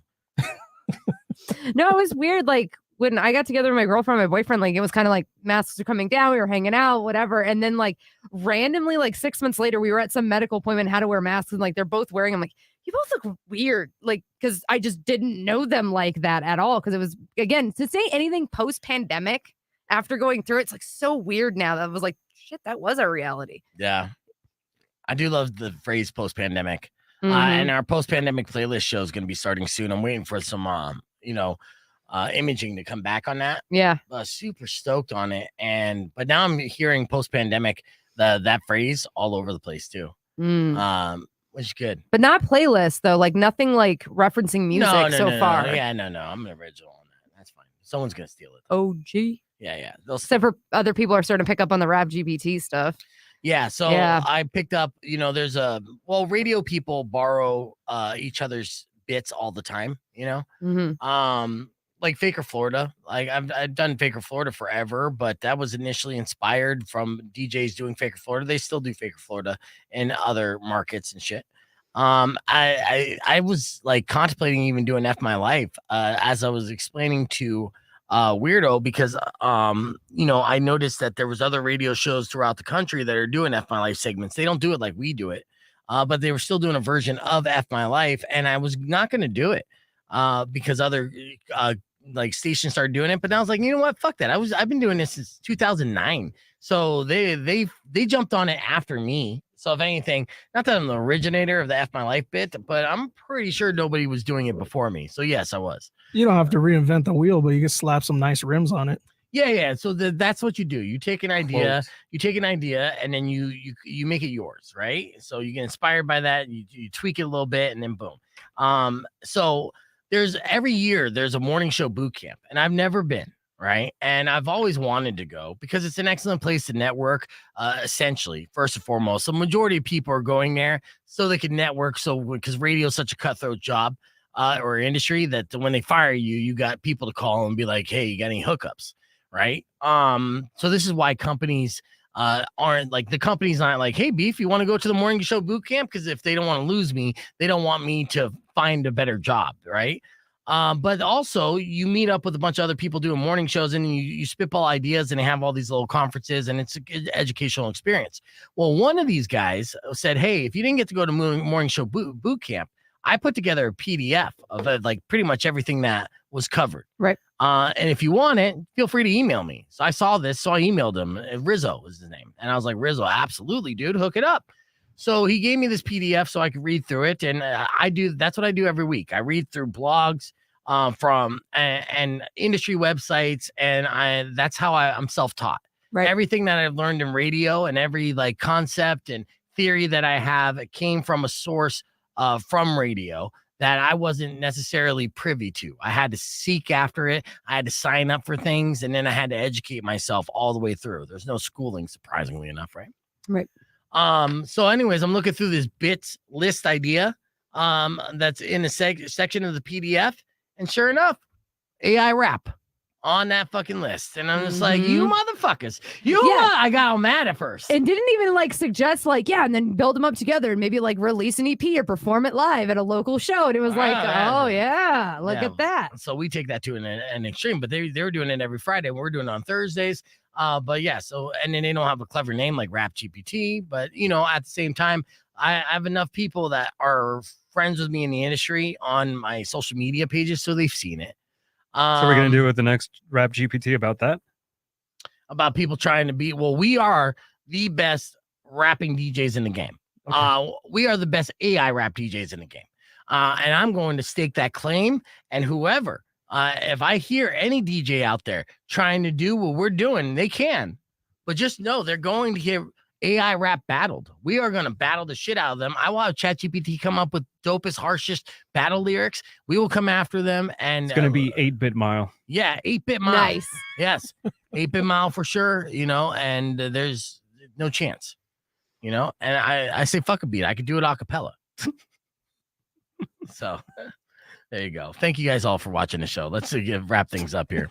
No, it was weird. Like when I got together with my girlfriend, my boyfriend, like it was kind of like masks are coming down. We were hanging out, whatever. And then like randomly, like 6 months later, we were at some medical appointment, how to wear masks. And like they're both wearing them. Like, you both look weird. Like, because I just didn't know them like that at all. Because it was, again, to say anything post pandemic after going through it's like so weird now. That was like, shit, that was our reality. Yeah, I do love the phrase post-pandemic. Mhm. And our post-pandemic playlist show is going to be starting soon. I'm waiting for some, imaging to come back on that. Yeah. Super stoked on it. But now I'm hearing post-pandemic that phrase all over the place too. Mm. Which is good. But not playlists though. Like nothing like referencing music so far. Yeah, no. I'm an original on that. That's fine. Someone's going to steal it. OG. Yeah. They'll Except for other people are starting to pick up on the rap GBT stuff. Yeah, so Yeah. I picked up, there's radio people borrow each other's bits all the time, Mm-hmm. like Faker Florida. Like I've done Faker Florida forever, but that was initially inspired from DJs doing Faker Florida. They still do Faker Florida in other markets and shit. I was like contemplating even doing F My Life as I was explaining to Weirdo, because I noticed that there was other radio shows throughout the country that are doing F My Life segments. They don't do it like we do it, but they were still doing a version of F My Life, and I was not going to do it because other like stations started doing it. But I was like, you know what, fuck that. I've been doing this since 2009, so they jumped on it after me. So if anything, not that I'm the originator of the F My Life bit, but I'm pretty sure nobody was doing it before me. So yes, I was. You don't have to reinvent the wheel, but you can slap some nice rims on it. Yeah. So that's what you do. You take an idea, and then you make it yours, right? So you get inspired by that, you tweak it a little bit, and then boom. So every year there's a morning show boot camp, and I've never been. Right. And I've always wanted to go because it's an excellent place to network, essentially, first and foremost. The majority of people are going there so they can network. So because radio is such a cutthroat job or industry that when they fire you, you got people to call and be like, hey, you got any hookups? Right. So this is why companies aren't like, the company's not like, hey, Beef, you want to go to the morning show boot camp? Because if they don't want to lose me, they don't want me to find a better job. Right. But also you meet up with a bunch of other people doing morning shows, and you spitball ideas, and they have all these little conferences, and it's an educational experience. Well, one of these guys said, hey, if you didn't get to go to morning show boot camp, I put together a PDF of like pretty much everything that was covered. Right. And if you want it, feel free to email me. So I saw this, so I emailed him. Rizzo was his name. And I was like, Rizzo, absolutely, dude, hook it up. So he gave me this PDF so I could read through it. And that's what I do every week. I read through blogs from and industry websites, and that's how I'm self-taught. Right. Everything that I've learned in radio and every like concept and theory that I have came from a source from radio that I wasn't necessarily privy to. I had to seek after it. I had to sign up for things, and then I had to educate myself all the way through. There's no schooling, surprisingly enough, right? Right. So anyways, I'm looking through this bits list idea that's in a section of the PDF, and sure enough, AI rap on that fucking list. And I'm just like, you motherfuckers. I got all mad at first. And didn't even like suggest like, and then build them up together and maybe like release an EP or perform it live at a local show. And it was like, look at that. So we take that to an extreme, but they were doing it every Friday. We're doing it on Thursdays. But yeah, so, and then they don't have a clever name like Rap GPT, but at the same time, I have enough people that are friends with me in the industry on my social media pages, so they've seen it. So we're going to do with the next Rap GPT about that? About people trying to be, well, we are the best rapping DJs in the game. Okay. We are the best AI rap DJs in the game. And I'm going to stake that claim, and whoever, if I hear any DJ out there trying to do what we're doing, they can, but just know they're going to get AI rap battled. We are going to battle the shit out of them. I will have ChatGPT come up with dopest, harshest battle lyrics. We will come after them, and it's going to be 8-Bit Mile. Yeah, 8-Bit Mile. Nice. Yes, 8-Bit Mile for sure. And there's no chance. And I say fuck a beat. I could do it a cappella. So there you go. Thank you guys all for watching the show. Let's wrap things up here.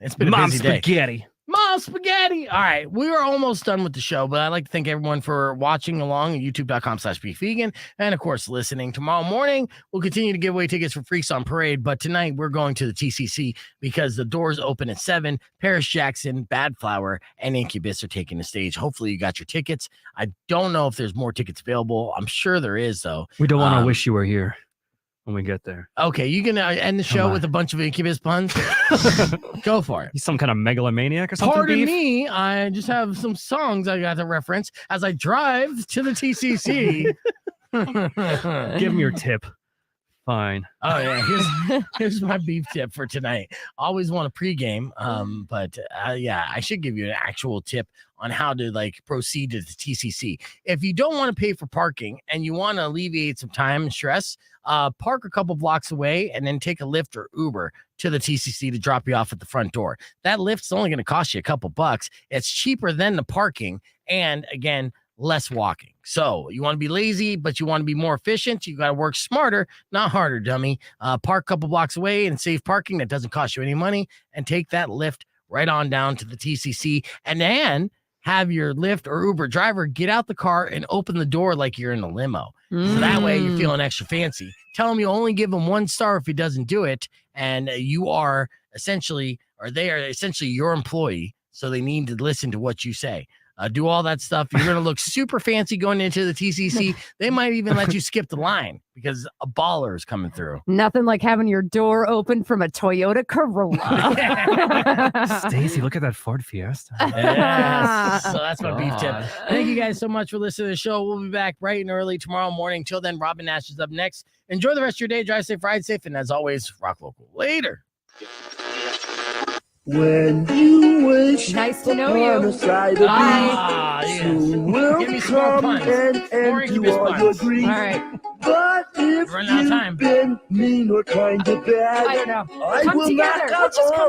It's been a busy day. Spaghetti. Mom spaghetti. All right. We are almost done with the show, but I'd like to thank everyone for watching along at youtube.com/beefvegan. And of course, listening. Tomorrow morning, we'll continue to give away tickets for Freaks on Parade. But tonight we're going to the TCC because the doors open at 7. Paris Jackson, Bad Flower, and Incubus are taking the stage. Hopefully you got your tickets. I don't know if there's more tickets available. I'm sure there is, though. We don't want to wish you were here when we get there. Okay, you can end the show with a bunch of Incubus puns. Go for it. He's some kind of megalomaniac or something. Pardon me, I just have some songs I got to reference as I drive to the TCC. Give him your tip. Fine. Oh yeah, here's my beef tip for tonight. Always want to pregame, but I should give you an actual tip on how to proceed to the TCC. If you don't want to pay for parking and you want to alleviate some time and stress, park a couple blocks away and then take a Lyft or Uber to the TCC to drop you off at the front door. That Lyft's only going to cost you a couple bucks. It's cheaper than the parking, and again, less walking. So you want to be lazy, but you want to be more efficient. You got to work smarter, not harder, dummy. Park a couple blocks away and save parking that doesn't cost you any money, and take that Lyft right on down to the TCC, and then have your Lyft or Uber driver get out the car and open the door like you're in a limo. So that way you're feeling extra fancy. Tell him you only give him 1 star if he doesn't do it, and you are essentially, or they are essentially your employee, so they need to listen to what you say. Do all that stuff. You're going to look super fancy going into the TCC. They might even let you skip the line because a baller is coming through. Nothing like having your door open from a Toyota Corolla. Stacy, look at that Ford Fiesta. Yes. So that's my beef tip. Thank you guys so much for listening to the show. We'll be back bright and early tomorrow morning. Till then, Robin Nash is up next. Enjoy the rest of your day. Drive safe, ride safe, and as always, rock local. Later. When you wish nice to know you. on a side of Yes. you will Give me some more come puns. and More empty Incubus all your puns. grief. All right. But if Running out of time. you've been mean or kind of bad, I don't know. I Come will together. knock We'll out just come all